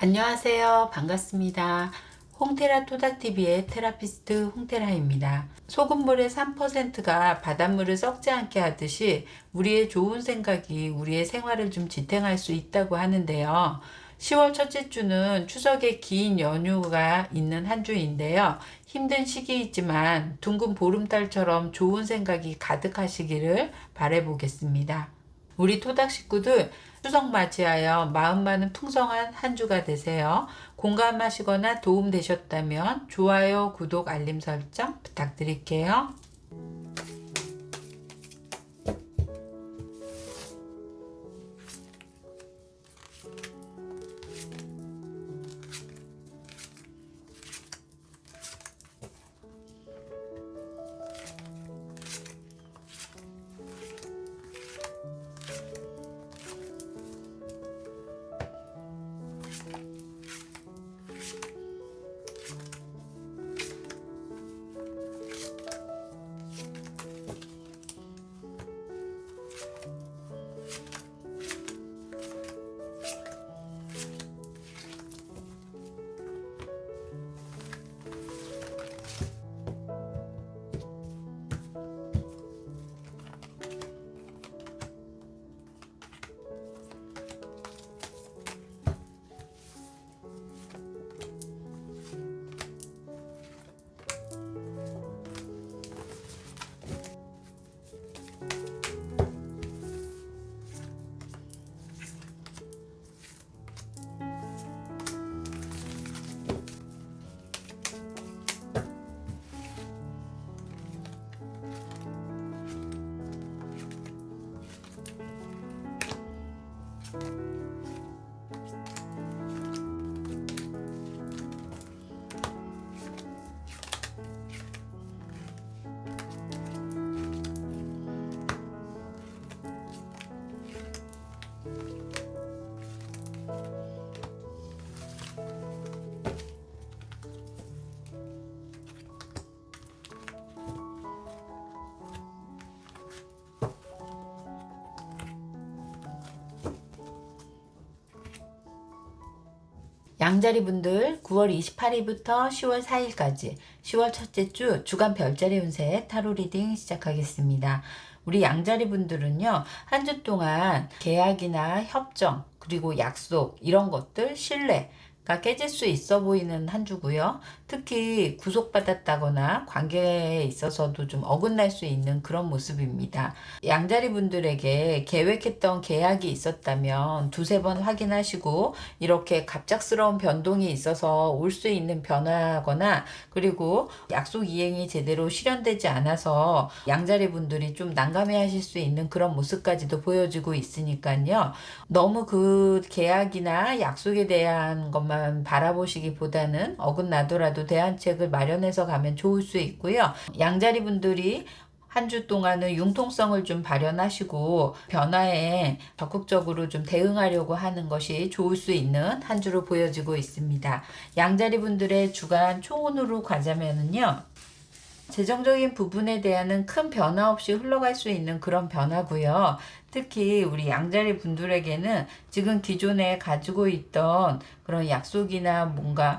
안녕하세요. 반갑습니다. 홍테라 토닥TV의 테라피스트 홍테라입니다. 소금물의 3%가 바닷물을 썩지 않게 하듯이 우리의 좋은 생각이 우리의 생활을 좀 지탱할 수 있다고 하는데요. 10월 첫째 주는 추석의 긴 연휴가 있는 한 주인데요. 힘든 시기이지만 둥근 보름달처럼 좋은 생각이 가득하시기를 바라보겠습니다. 우리 토닥 식구들 추석 맞이하여 마음 많은 풍성한 한 주가 되세요. 공감하시거나 도움되셨다면 좋아요, 구독, 알림 설정 부탁드릴게요. 양자리 분들 9월 28일부터 10월 4일까지 10월 첫째 주 주간 별자리 운세 타로 리딩 시작하겠습니다. 우리 양자리 분들은요, 한 주 동안 계약이나 협정, 그리고 약속, 이런 것들, 신뢰가 깨질 수 있어 보이는 한 주고요. 특히 구속받았다거나 관계에 있어서도 좀 어긋날 수 있는 그런 모습입니다. 양자리 분들에게 계획했던 계약이 있었다면 두세 번 확인하시고, 이렇게 갑작스러운 변동이 있어서 올 수 있는 변화거나, 그리고 약속 이행이 제대로 실현되지 않아서 양자리 분들이 좀 난감해 하실 수 있는 그런 모습까지도 보여지고 있으니까요. 너무 그 계약이나 약속에 대한 것만 바라보시기보다는 어긋나더라도 대안책을 마련해서 가면 좋을 수 있고요. 양자리 분들이 한 주 동안은 융통성을 좀 발현하시고 변화에 적극적으로 좀 대응하려고 하는 것이 좋을 수 있는 한 주로 보여지고 있습니다. 양자리 분들의 주간 초운으로 가자면은요, 재정적인 부분에 대한은 큰 변화 없이 흘러갈 수 있는 그런 변화고요. 특히 우리 양자리 분들에게는 지금 기존에 가지고 있던 그런 약속이나 뭔가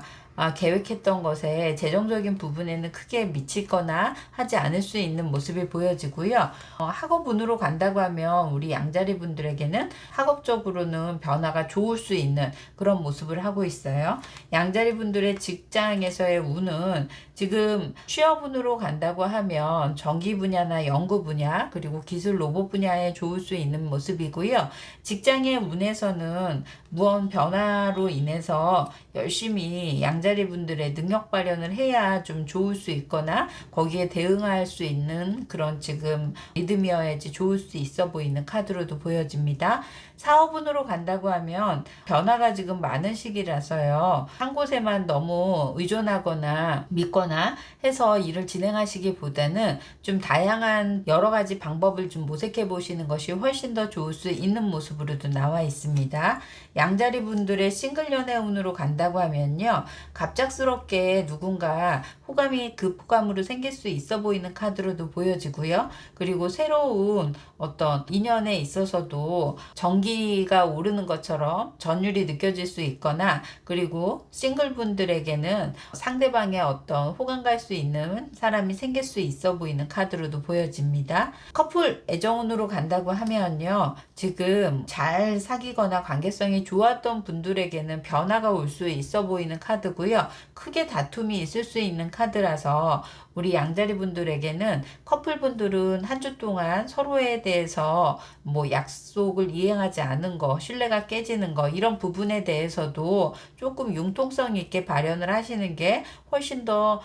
계획했던 것에 재정적인 부분에는 크게 미치거나 하지 않을 수 있는 모습이 보여지고요. 학업운으로 간다고 하면 우리 양자리 분들에게는 학업적으로는 변화가 좋을 수 있는 그런 모습을 하고 있어요. 양자리 분들의 직장에서의 운은 지금 취업운으로 간다고 하면 전기 분야나 연구 분야, 그리고 기술 로봇 분야에 좋을 수 있는 모습이고요. 직장의 운에서는 무언 변화로 인해서 열심히 양자리 분들의 능력 발현을 해야 좀 좋을 수 있거나 거기에 대응할 수 있는 그런 지금 리듬이어야지 좋을 수 있어 보이는 카드로도 보여집니다. 사업운으로 간다고 하면 변화가 지금 많은 시기라서요, 한 곳에만 너무 의존하거나 믿거나 해서 일을 진행하시기보다는 좀 다양한 여러 가지 방법을 좀 모색해 보시는 것이 훨씬 더 좋을 수 있는 모습으로도 나와 있습니다. 양자리 분들의 싱글 연애운으로 간다고 하면요, 갑작스럽게 누군가 호감이 급호감으로 생길 수 있어 보이는 카드로도 보여지고요. 그리고 새로운 어떤 인연에 있어서도 경기가 오르는 것처럼 전율이 느껴질 수 있거나, 그리고 싱글분들에게는 상대방의 어떤 호감 갈 수 있는 사람이 생길 수 있어 보이는 카드로도 보여집니다. 커플 애정운으로 간다고 하면요, 지금 잘 사귀거나 관계성이 좋았던 분들에게는 변화가 올 수 있어 보이는 카드고요. 크게 다툼이 있을 수 있는 카드라서 우리 양자리 분들에게는, 커플분들은 한 주 동안 서로에 대해서 뭐 약속을 이행하지 않은 거, 신뢰가 깨지는 거, 이런 부분에 대해서도 조금 융통성 있게 발현을 하시는 게 훨씬 더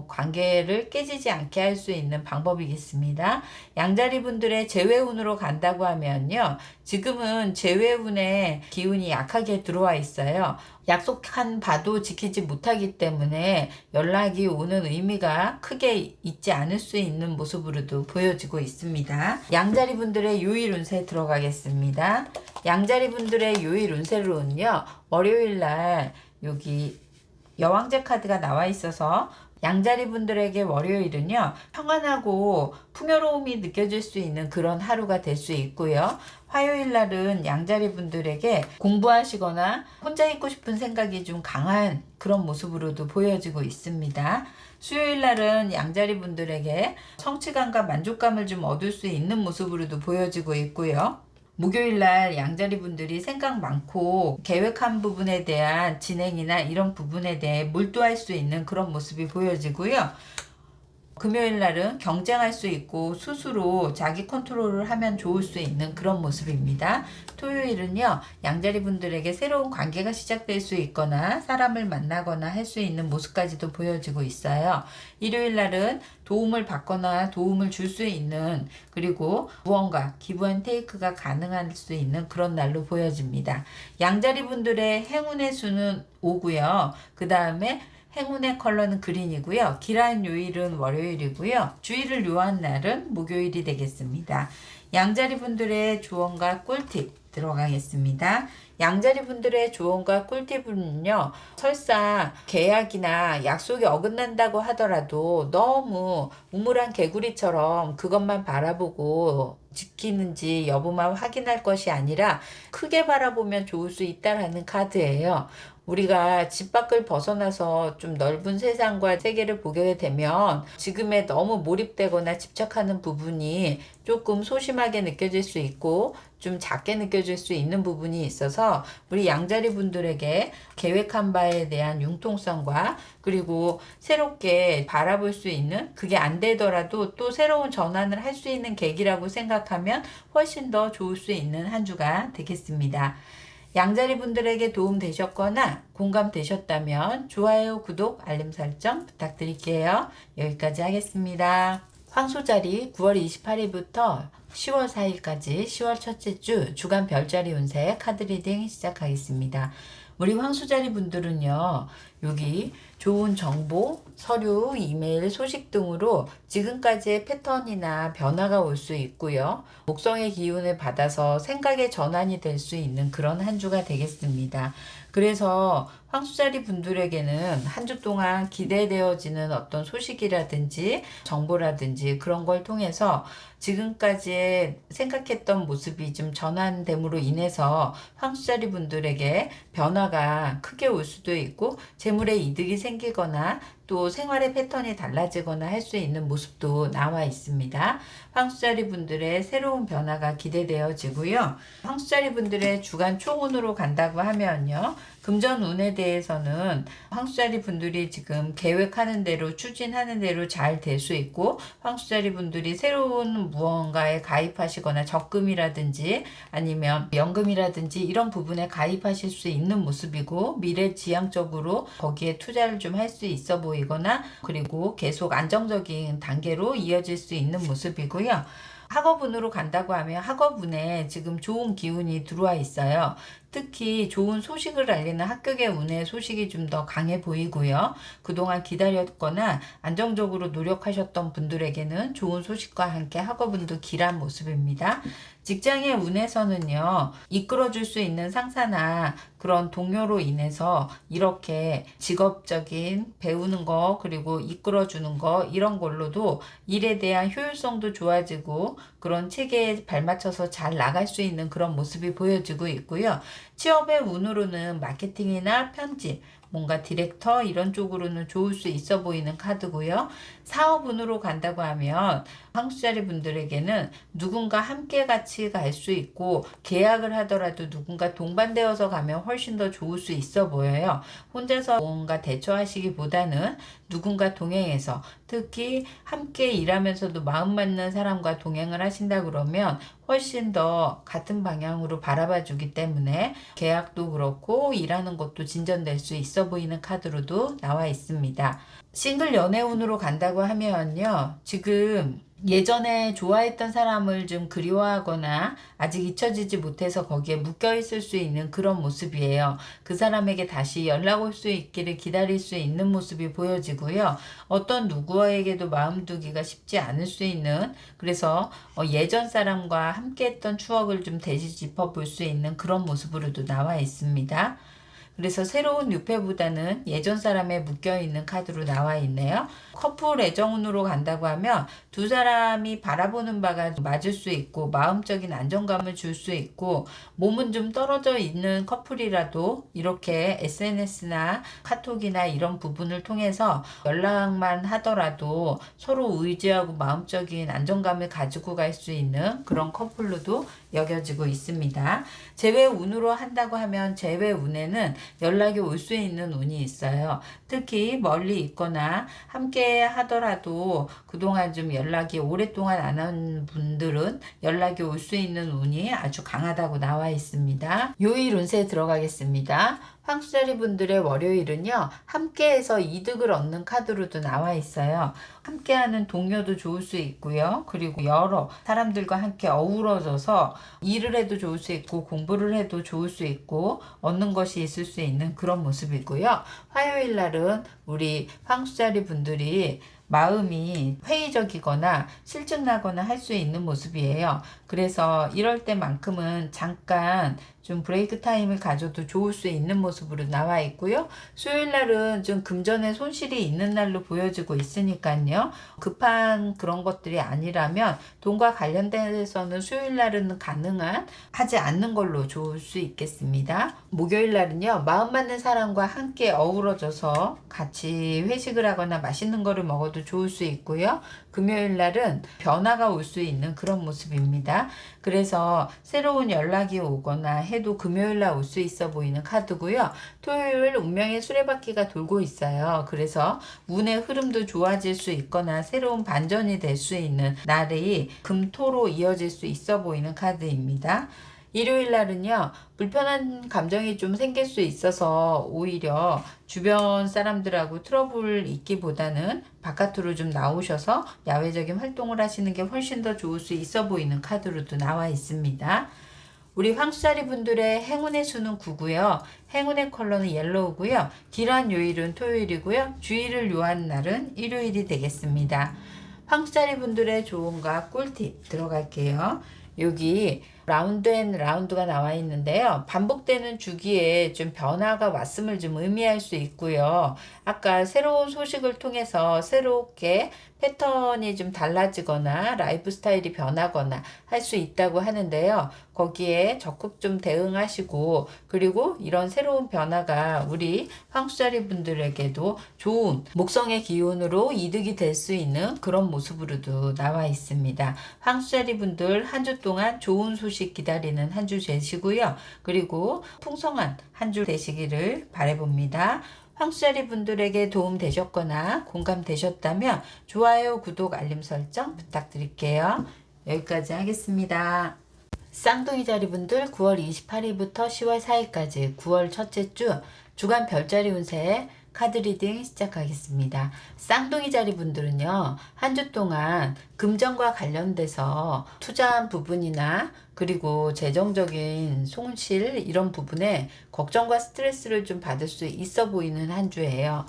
관계를 깨지지 않게 할 수 있는 방법이겠습니다. 양자리 분들의 재회운으로 간다고 하면요, 지금은 재회운의 기운이 약하게 들어와 있어요. 약속한 바도 지키지 못하기 때문에 연락이 오는 의미가 크게 있지 않을 수 있는 모습으로도 보여지고 있습니다. 양자리 분들의 요일 운세 들어가겠습니다. 양자리 분들의 요일 운세로는요, 월요일 날 여기 여왕제 카드가 나와 있어서 양자리 분들에게 월요일은요, 평안하고 풍요로움이 느껴질 수 있는 그런 하루가 될 수 있고요. 화요일 날은 양자리 분들에게 공부하시거나 혼자 있고 싶은 생각이 좀 강한 그런 모습으로도 보여지고 있습니다. 수요일 날은 양자리 분들에게 성취감과 만족감을 좀 얻을 수 있는 모습으로도 보여지고 있고요. 목요일 날 양자리 분들이 생각 많고 계획한 부분에 대한 진행이나 이런 부분에 대해 몰두할 수 있는 그런 모습이 보여지고요. 금요일 날은 경쟁할 수 있고 스스로 자기 컨트롤을 하면 좋을 수 있는 그런 모습입니다. 토요일은요, 양자리 분들에게 새로운 관계가 시작될 수 있거나 사람을 만나거나 할 수 있는 모습까지도 보여지고 있어요. 일요일 날은 도움을 받거나 도움을 줄 수 있는, 그리고 무언가 기브 앤 테이크가 가능할 수 있는 그런 날로 보여집니다. 양자리 분들의 행운의 수는 5고요. 그 다음에 행운의 컬러는 그린이고요. 기란 요일은 월요일이고요. 주의를 요한 날은 목요일이 되겠습니다. 양자리 분들의 조언과 꿀팁 들어가겠습니다. 양자리 분들의 조언과 꿀팁은요, 설사 계약이나 약속이 어긋난다고 하더라도 너무 우물한 개구리처럼 그것만 바라보고 지키는지 여부만 확인할 것이 아니라 크게 바라보면 좋을 수 있다라는 카드예요. 우리가 집 밖을 벗어나서 좀 넓은 세상과 세계를 보게 되면 지금에 너무 몰입되거나 집착하는 부분이 조금 소심하게 느껴질 수 있고 좀 작게 느껴질 수 있는 부분이 있어서, 우리 양자리 분들에게 계획한 바에 대한 융통성과, 그리고 새롭게 바라볼 수 있는, 그게 안 되더라도 또 새로운 전환을 할 수 있는 계기라고 생각하면 훨씬 더 좋을 수 있는 한 주가 되겠습니다. 양자리 분들에게 도움 되셨거나 공감 되셨다면 좋아요, 구독, 알림 설정 부탁드릴게요. 여기까지 하겠습니다. 황소자리 9월 28일부터 10월 4일까지 10월 첫째 주 주간 별자리 운세 카드 리딩 시작하겠습니다. 우리 황소자리 분들은요, 여기 좋은 정보, 서류, 이메일, 소식 등으로 지금까지의 패턴이나 변화가 올 수 있고요. 목성의 기운을 받아서 생각의 전환이 될 수 있는 그런 한 주가 되겠습니다. 그래서 황소자리 분들에게는 한 주 동안 기대되어지는 어떤 소식이라든지 정보라든지 그런 걸 통해서 지금까지 생각했던 모습이 좀 전환됨으로 인해서 황소자리 분들에게 변화가 크게 올 수도 있고 재물에 이득이 생기거나 또 생활의 패턴이 달라지거나 할 수 있는 모습도 나와 있습니다. 황소자리 분들의 새로운 변화가 기대되어지고요. 황소자리 분들의 주간 총운으로 간다고 하면요, 금전운에 대해서는 황소자리 분들이 지금 계획하는 대로 추진하는 대로 잘 될 수 있고, 황소자리 분들이 새로운 무언가에 가입하시거나 적금이라든지 아니면 연금이라든지 이런 부분에 가입하실 수 있는 모습이고, 미래지향적으로 거기에 투자를 좀 할 수 있어 보이거나, 그리고 계속 안정적인 단계로 이어질 수 있는 모습이고요. 학업운으로 간다고 하면 학업운에 지금 좋은 기운이 들어와 있어요. 특히 좋은 소식을 알리는 합격의 운의 소식이 좀 더 강해 보이고요. 그동안 기다렸거나 안정적으로 노력하셨던 분들에게는 좋은 소식과 함께 학업운도 길한 모습입니다. 직장의 운에서는요, 이끌어줄 수 있는 상사나 그런 동료로 인해서 이렇게 직업적인 배우는 거, 그리고 이끌어주는 거, 이런 걸로도 일에 대한 효율성도 좋아지고 그런 체계에 발맞춰서 잘 나갈 수 있는 그런 모습이 보여지고 있고요. 취업의 운으로는 마케팅이나 편집, 뭔가 디렉터 이런 쪽으로는 좋을 수 있어 보이는 카드고요. 사업 운으로 간다고 하면 황수자리 분들에게는 누군가 함께 같이 갈 수 있고 계약을 하더라도 누군가 동반되어서 가면 훨씬 더 좋을 수 있어 보여요. 혼자서 뭔가 대처하시기보다는 누군가 동행해서, 특히 함께 일하면서도 마음 맞는 사람과 동행을 하신다 그러면 훨씬 더 같은 방향으로 바라봐 주기 때문에 계약도 그렇고 일하는 것도 진전될 수 있어 보이는 카드로도 나와 있습니다. 싱글 연애운으로 간다고 하면요, 지금 예전에 좋아했던 사람을 좀 그리워하거나 아직 잊혀지지 못해서 거기에 묶여 있을 수 있는 그런 모습이에요. 그 사람에게 다시 연락 올 수 있기를 기다릴 수 있는 모습이 보여지고요. 어떤 누구에게도 마음 두기가 쉽지 않을 수 있는, 그래서 예전 사람과 함께 했던 추억을 좀 되짚어 볼 수 있는 그런 모습으로도 나와 있습니다. 그래서 새로운 뉴페보다는 예전 사람에 묶여있는 카드로 나와 있네요. 커플 애정운으로 간다고 하면 두 사람이 바라보는 바가 맞을 수 있고 마음적인 안정감을 줄 수 있고 몸은 좀 떨어져 있는 커플이라도 이렇게 SNS나 카톡이나 이런 부분을 통해서 연락만 하더라도 서로 의지하고 마음적인 안정감을 가지고 갈 수 있는 그런 커플로도 여겨지고 있습니다. 재회운으로 한다고 하면 재회운에는 연락이 올 수 있는 운이 있어요. 특히 멀리 있거나 함께 하더라도 그동안 좀 연락이 오랫동안 안 한 분들은 연락이 올 수 있는 운이 아주 강하다고 나와 있습니다. 요일 운세 들어가겠습니다. 황수자리 분들의 월요일은요, 함께해서 이득을 얻는 카드로도 나와 있어요. 함께하는 동료도 좋을 수 있고요. 그리고 여러 사람들과 함께 어우러져서 일을 해도 좋을 수 있고 공부를 해도 좋을 수 있고 얻는 것이 있을 수 있는 그런 모습이고요. 화요일 날은 우리 황수자리 분들이 마음이 회의적이거나 실증나거나 할 수 있는 모습이에요. 그래서 이럴 때만큼은 잠깐 좀 브레이크 타임을 가져도 좋을 수 있는 모습으로 나와 있고요. 수요일 날은 좀 금전에 손실이 있는 날로 보여지고 있으니까요. 급한 그런 것들이 아니라면 돈과 관련돼서는 수요일 날은 가능한 하지 않는 걸로 좋을 수 있겠습니다. 목요일 날은요, 마음 맞는 사람과 함께 어우러져서 같이 회식을 하거나 맛있는 거를 먹어도 좋을 수 있고요. 금요일 날은 변화가 올 수 있는 그런 모습입니다. 그래서 새로운 연락이 오거나 해도 금요일 날 올 수 있어 보이는 카드고요. 토요일 운명의 수레바퀴가 돌고 있어요. 그래서 운의 흐름도 좋아질 수 있거나 새로운 반전이 될 수 있는 날이 금토로 이어질 수 있어 보이는 카드입니다. 일요일 날은요, 불편한 감정이 좀 생길 수 있어서 오히려 주변 사람들하고 트러블 있기보다는 바깥으로 좀 나오셔서 야외적인 활동을 하시는 게 훨씬 더 좋을 수 있어 보이는 카드로도 나와 있습니다. 우리 황수자리 분들의 행운의 수는 9고요. 행운의 컬러는 옐로우고요. 길한 요일은 토요일이고요. 주의를 요한 날은 일요일이 되겠습니다. 황수자리 분들의 조언과 꿀팁 들어갈게요. 여기 라운드 앤 라운드가 나와 있는데요. 반복되는 주기에 좀 변화가 왔음을 좀 의미할 수 있고요. 아까 새로운 소식을 통해서 새롭게 패턴이 좀 달라지거나 라이프 스타일이 변하거나 할 수 있다고 하는데요. 거기에 적극 좀 대응하시고, 그리고 이런 새로운 변화가 우리 황수자리 분들에게도 좋은 목성의 기운으로 이득이 될 수 있는 그런 모습으로도 나와 있습니다. 황수자리 분들 한 주 동안 좋은 소식 기다리는 한 주 되시고요. 그리고 풍성한 한 주 되시기를 바라봅니다. 황수자리 분들에게 도움 되셨거나 공감되셨다면 좋아요, 구독, 알림 설정 부탁드릴게요. 여기까지 하겠습니다. 쌍둥이 자리분들 9월 28일부터 10월 4일까지 9월 첫째 주 주간 별자리 운세 카드 리딩 시작하겠습니다. 쌍둥이 자리 분들은요, 한 주 동안 금전과 관련돼서 투자한 부분이나 그리고 재정적인 손실 이런 부분에 걱정과 스트레스를 좀 받을 수 있어 보이는 한 주예요.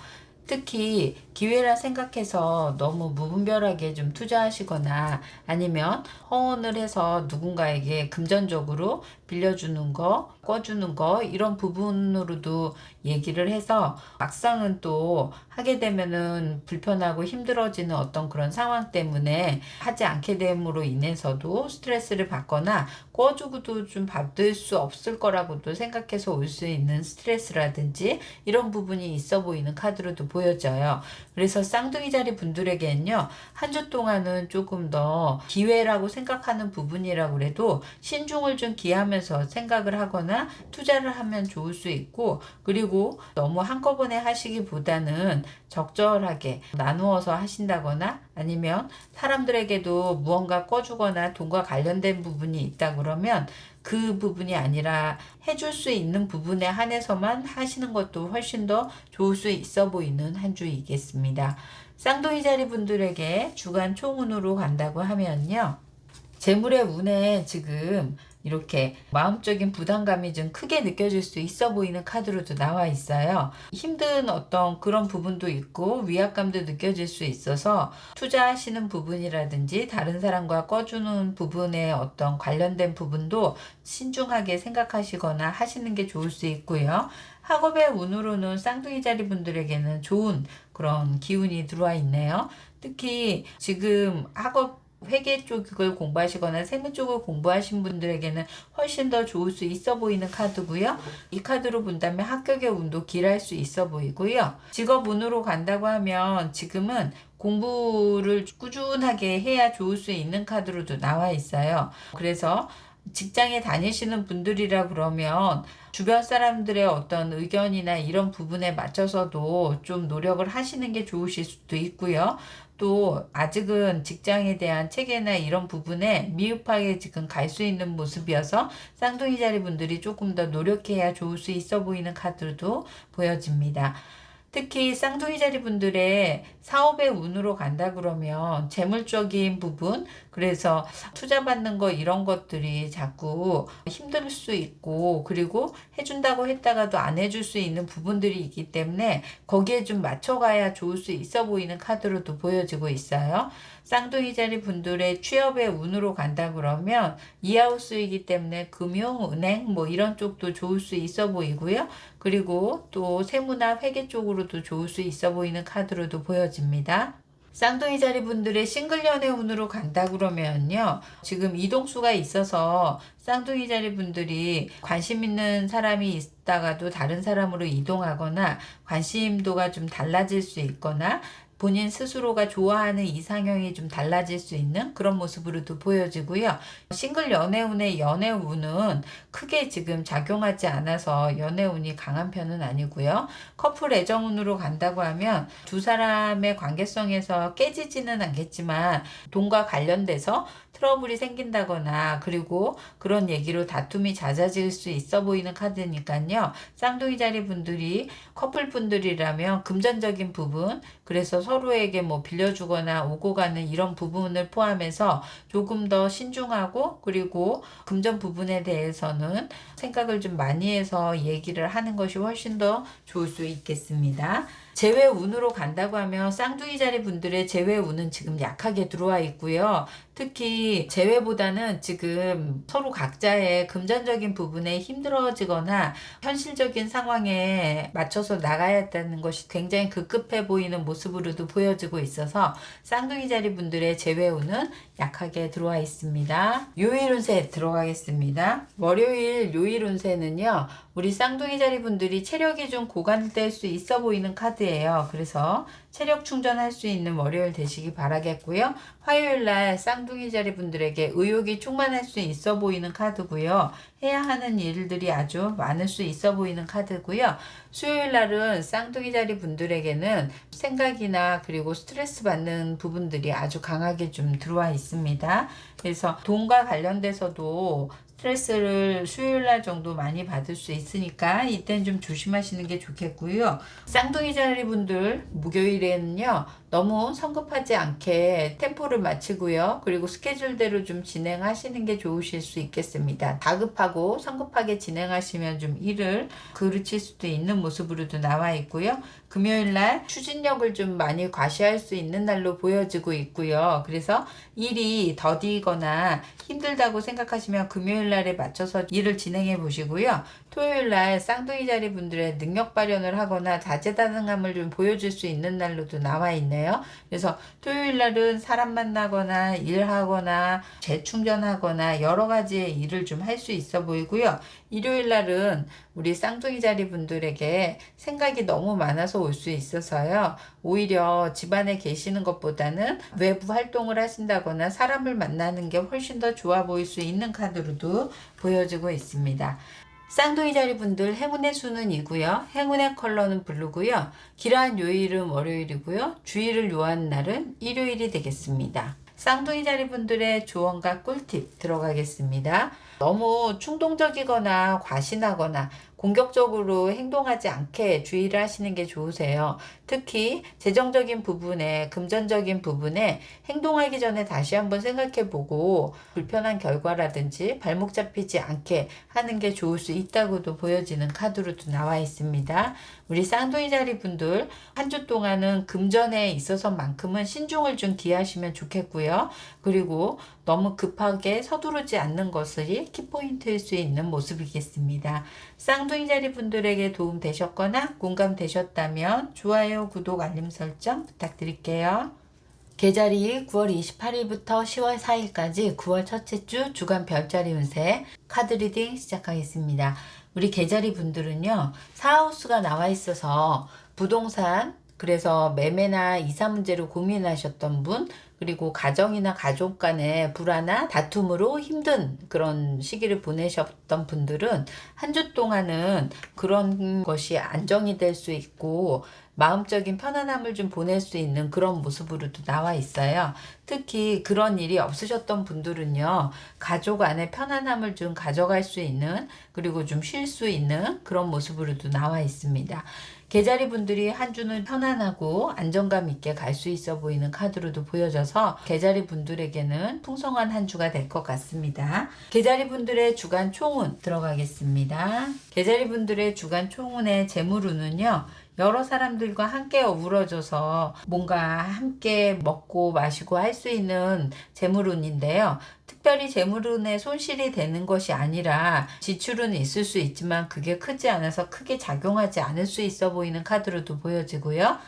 특히 기회라 생각해서 너무 무분별하게 좀 투자하시거나 아니면 허언을 해서 누군가에게 금전적으로 빌려주는 거, 꿔주는 거 이런 부분으로도 얘기를 해서 막상은 또 하게 되면은 불편하고 힘들어지는 어떤 그런 상황 때문에 하지 않게 됨으로 인해서도 스트레스를 받거나 꿔주고도 좀 받을 수 없을 거라고도 생각해서 올 수 있는 스트레스라든지 이런 부분이 있어 보이는 카드로도 보여져요. 그래서 쌍둥이 자리 분들에게는요, 한 주 동안은 조금 더 기회라고 생각하는 부분이라고 그래도 신중을 좀 기하면서 생각을 하거나 투자를 하면 좋을 수 있고, 그리고 너무 한꺼번에 하시기보다는 적절하게 나누어서 하신다거나 아니면 사람들에게도 무언가 꺼주거나 돈과 관련된 부분이 있다 그러면 그 부분이 아니라 해줄 수 있는 부분에 한해서만 하시는 것도 훨씬 더 좋을 수 있어 보이는 한 주이겠습니다. 쌍둥이 자리 분들에게 주간 총운으로 간다고 하면요. 재물의 운에 지금 이렇게 마음적인 부담감이 좀 크게 느껴질 수 있어 보이는 카드로도 나와 있어요. 힘든 어떤 그런 부분도 있고 위압감도 느껴질 수 있어서 투자하시는 부분이라든지 다른 사람과 꺼주는 부분에 어떤 관련된 부분도 신중하게 생각하시거나 하시는 게 좋을 수 있고요. 학업의 운으로는 쌍둥이 자리 분들에게는 좋은 그런 기운이 들어와 있네요. 특히 지금 학업 회계 쪽을 공부하시거나 세무 쪽을 공부하신 분들에게는 훨씬 더 좋을 수 있어 보이는 카드고요. 이 카드로 본다면 합격의 운도 길할 수 있어 보이고요. 직업 운으로 간다고 하면 지금은 공부를 꾸준하게 해야 좋을 수 있는 카드로도 나와 있어요. 그래서 직장에 다니시는 분들이라 그러면 주변 사람들의 어떤 의견이나 이런 부분에 맞춰서도 좀 노력을 하시는 게 좋으실 수도 있고요. 또 아직은 직장에 대한 체계나 이런 부분에 미흡하게 지금 갈 수 있는 모습이어서 쌍둥이 자리 분들이 조금 더 노력해야 좋을 수 있어 보이는 카드도 보여집니다. 특히 쌍둥이 자리 분들의 사업의 운으로 간다 그러면 재물적인 부분, 그래서 투자 받는 거 이런 것들이 자꾸 힘들 수 있고, 그리고 해준다고 했다가도 안 해줄 수 있는 부분들이 있기 때문에 거기에 좀 맞춰가야 좋을 수 있어 보이는 카드로도 보여지고 있어요. 쌍둥이 자리 분들의 취업의 운으로 간다 그러면 이하우스이기 때문에 금융, 은행 뭐 이런 쪽도 좋을 수 있어 보이고요. 그리고 또 세무나 회계 쪽으로도 좋을 수 있어 보이는 카드로도 보여집니다. 쌍둥이 자리 분들의 싱글 연애 운으로 간다 그러면요. 지금 이동수가 있어서 쌍둥이 자리 분들이 관심 있는 사람이 있다가도 다른 사람으로 이동하거나 관심도가 좀 달라질 수 있거나 본인 스스로가 좋아하는 이상형이 좀 달라질 수 있는 그런 모습으로도 보여지고요. 싱글 연애운의 연애운은 크게 지금 작용하지 않아서 연애운이 강한 편은 아니고요. 커플 애정운으로 간다고 하면 두 사람의 관계성에서 깨지지는 않겠지만 돈과 관련돼서 트러블이 생긴다거나 그리고 그런 얘기로 다툼이 잦아질 수 있어 보이는 카드니까요. 쌍둥이 자리 분들이 커플 분들이라면 금전적인 부분, 그래서 서로에게 뭐 빌려주거나 오고 가는 이런 부분을 포함해서 조금 더 신중하고 그리고 금전 부분에 대해서는 생각을 좀 많이 해서 얘기를 하는 것이 훨씬 더 좋을 수 있겠습니다. 재회 운으로 간다고 하면 쌍둥이 자리 분들의 재회 운은 지금 약하게 들어와 있고요. 특히 재회보다는 지금 서로 각자의 금전적인 부분에 힘들어지거나 현실적인 상황에 맞춰서 나가야 한다는 것이 굉장히 급급해 보이는 모습으로도 보여지고 있어서 쌍둥이 자리 분들의 재회 운은 약하게 들어와 있습니다. 요일 운세 들어가겠습니다. 월요일 요일 운세는요. 우리 쌍둥이 자리 분들이 체력이 좀 고갈될 수 있어 보이는 카드예요. 그래서 체력 충전할 수 있는 월요일 되시기 바라겠고요. 화요일 날 쌍둥이 자리 분들에게 의욕이 충만할 수 있어 보이는 카드고요. 해야 하는 일들이 아주 많을 수 있어 보이는 카드고요. 수요일 날은 쌍둥이 자리 분들에게는 생각이나 그리고 스트레스 받는 부분들이 아주 강하게 좀 들어와 있습니다. 그래서 돈과 관련돼서도 스트레스를 수요일날 정도 많이 받을 수 있으니까 이때는 좀 조심하시는 게 좋겠고요. 쌍둥이 자리 분들 목요일에는요. 너무 성급하지 않게 템포를 맞추고요. 그리고 스케줄대로 좀 진행하시는 게 좋으실 수 있겠습니다. 다급하고 성급하게 진행하시면 좀 일을 그르칠 수도 있는 모습으로도 나와 있고요. 금요일 날 추진력을 좀 많이 과시할 수 있는 날로 보여지고 있고요. 그래서 일이 더디거나 힘들다고 생각하시면 금요일 날에 맞춰서 일을 진행해 보시고요. 토요일 날 쌍둥이 자리 분들의 능력 발현을 하거나 다재다능함을 좀 보여줄 수 있는 날로도 나와 있네요. 그래서 토요일 날은 사람 만나거나 일하거나 재충전하거나 여러 가지의 일을 좀 할 수 있어 보이고요. 일요일 날은 우리 쌍둥이 자리 분들에게 생각이 너무 많아서 올 수 있어서요. 오히려 집안에 계시는 것보다는 외부 활동을 하신다거나 사람을 만나는 게 훨씬 더 좋아 보일 수 있는 카드로도 보여지고 있습니다. 쌍둥이 자리 분들 행운의 수는 이고요. 행운의 컬러는 블루고요. 길한 요일은 월요일이고요. 주의를 요하는 날은 일요일이 되겠습니다. 쌍둥이 자리 분들의 조언과 꿀팁 들어가겠습니다. 너무 충동적이거나 과신하거나 공격적으로 행동하지 않게 주의를 하시는 게 좋으세요. 특히 재정적인 부분에, 금전적인 부분에 행동하기 전에 다시 한번 생각해 보고 불편한 결과라든지 발목 잡히지 않게 하는 게 좋을 수 있다고도 보여지는 카드로도 나와 있습니다. 우리 쌍둥이 자리 분들 한 주 동안은 금전에 있어서만큼은 신중을 좀 기하시면 좋겠고요. 그리고 너무 급하게 서두르지 않는 것이 키포인트일 수 있는 모습이겠습니다. 쌍둥이 자리 분들에게 도움 되셨거나 공감되셨다면 좋아요, 구독, 알림 설정 부탁드릴게요. 계절이 9월 28일부터 10월 4일까지 9월 첫째 주 주간 별자리 운세 카드 리딩 시작하겠습니다. 우리 계절이 분들은요, 사하우스가 나와 있어서 부동산, 그래서 매매나 이사 문제로 고민하셨던 분, 그리고 가정이나 가족 간의 불화나 다툼으로 힘든 그런 시기를 보내셨던 분들은 한 주 동안은 그런 것이 안정이 될 수 있고 마음적인 편안함을 좀 보낼 수 있는 그런 모습으로도 나와 있어요. 특히 그런 일이 없으셨던 분들은요, 가족 안에 편안함을 좀 가져갈 수 있는, 그리고 좀 쉴 수 있는 그런 모습으로도 나와 있습니다. 계자리 분들이 한 주는 편안하고 안정감 있게 갈 수 있어 보이는 카드로도 보여져서 계자리 분들에게는 풍성한 한 주가 될 것 같습니다. 계자리 분들의 주간 총운 들어가겠습니다. 계자리 분들의 주간 총운의 재물운은요, 여러 사람들과 함께 어우러져서 뭔가 함께 먹고 마시고 할 수 있는 재물운인데요. 특별히 재물운에 손실이 되는 것이 아니라 지출은 있을 수 있지만 그게 크지 않아서 크게 작용하지 않을 수 있어 보이는 카드로도 보여지고요.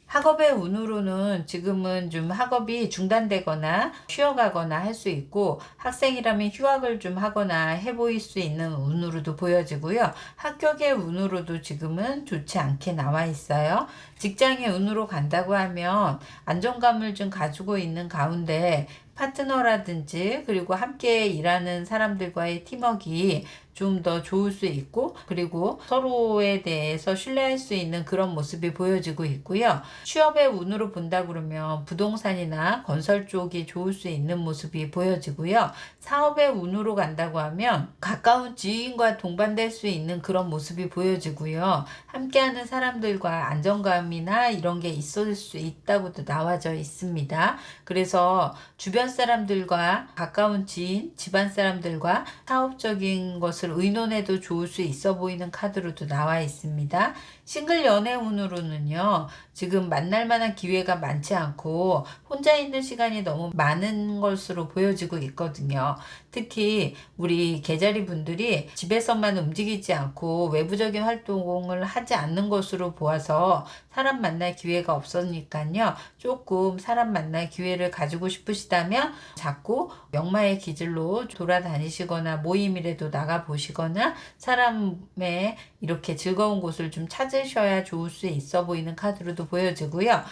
학업의 운으로는 지금은 좀 학업이 중단되거나 쉬어가거나 할 수 있고, 학생이라면 휴학을 좀 하거나 해보일 수 있는 운으로도 보여지고요. 합격의 운으로도 지금은 좋지 않게 나와 있어요. 직장의 운으로 간다고 하면 안정감을 좀 가지고 있는 가운데 파트너라든지 그리고 함께 일하는 사람들과의 팀워크가 좀 더 좋을 수 있고, 그리고 서로에 대해서 신뢰할 수 있는 그런 모습이 보여지고 있고요. 취업의 운으로 본다 그러면 부동산이나 건설 쪽이 좋을 수 있는 모습이 보여지고요. 사업의 운으로 간다고 하면 가까운 지인과 동반될 수 있는 그런 모습이 보여지고요. 함께하는 사람들과 안정감이나 이런 게 있을 수 있다고도 나와져 있습니다. 그래서 주변 사람들과 가까운 지인, 집안 사람들과 사업적인 것을 의논해도 좋을 수 있어 보이는 카드로도 나와 있습니다. 싱글 연애 운으로는요, 지금 만날 만한 기회가 많지 않고 혼자 있는 시간이 너무 많은 것으로 보여지고 있거든요. 특히 우리 계자리 분들이 집에서만 움직이지 않고 외부적인 활동을 하지 않는 것으로 보아서 사람 만날 기회가 없으니까요. 조금 사람 만날 기회를 가지고 싶으시다면 자꾸 역마의 기질로 돌아다니시거나 모임이라도 나가보시거나 사람의 이렇게 즐거운 곳을 좀 찾으셔야 좋을 수 있어 보이는 카드로도 보여지고요.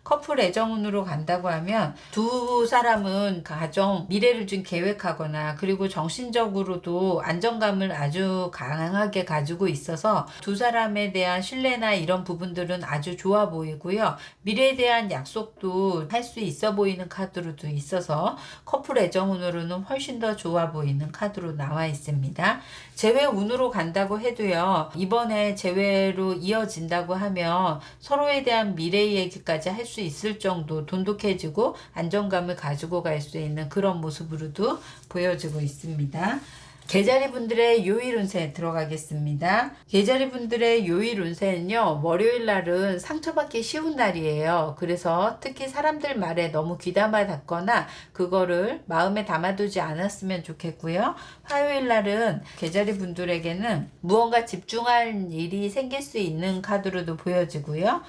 커플 애정운으로 간다고 하면 두 사람은 가정, 미래를 좀 계획하거나 그리고 정신적으로도 안정감을 아주 강하게 가지고 있어서 두 사람에 대한 신뢰나 이런 부분들은 아주 좋아 보이고요. 미래에 대한 약속도 할 수 있어 보이는 카드로도 있어서 커플 애정운으로는 훨씬 더 좋아 보이는 카드로 나와 있습니다. 있습니다. 재회 운으로 간다고 해도요, 이번에 재회로 이어진다고 하면 서로에 대한 미래 얘기까지 할 수 있을 정도 돈독해지고 안정감을 가지고 갈 수 있는 그런 모습으로도 보여지고 있습니다. 계자리 분들의 요일 운세 들어가겠습니다. 계자리 분들의 요일 운세는요, 월요일 날은 상처받기 쉬운 날이에요. 그래서 특히 사람들 말에 너무 귀담아 닫거나 그거를 마음에 담아두지 않았으면 좋겠고요. 화요일 날은 계자리 분들에게는 무언가 집중할 일이 생길 수 있는 카드로도 보여지고요.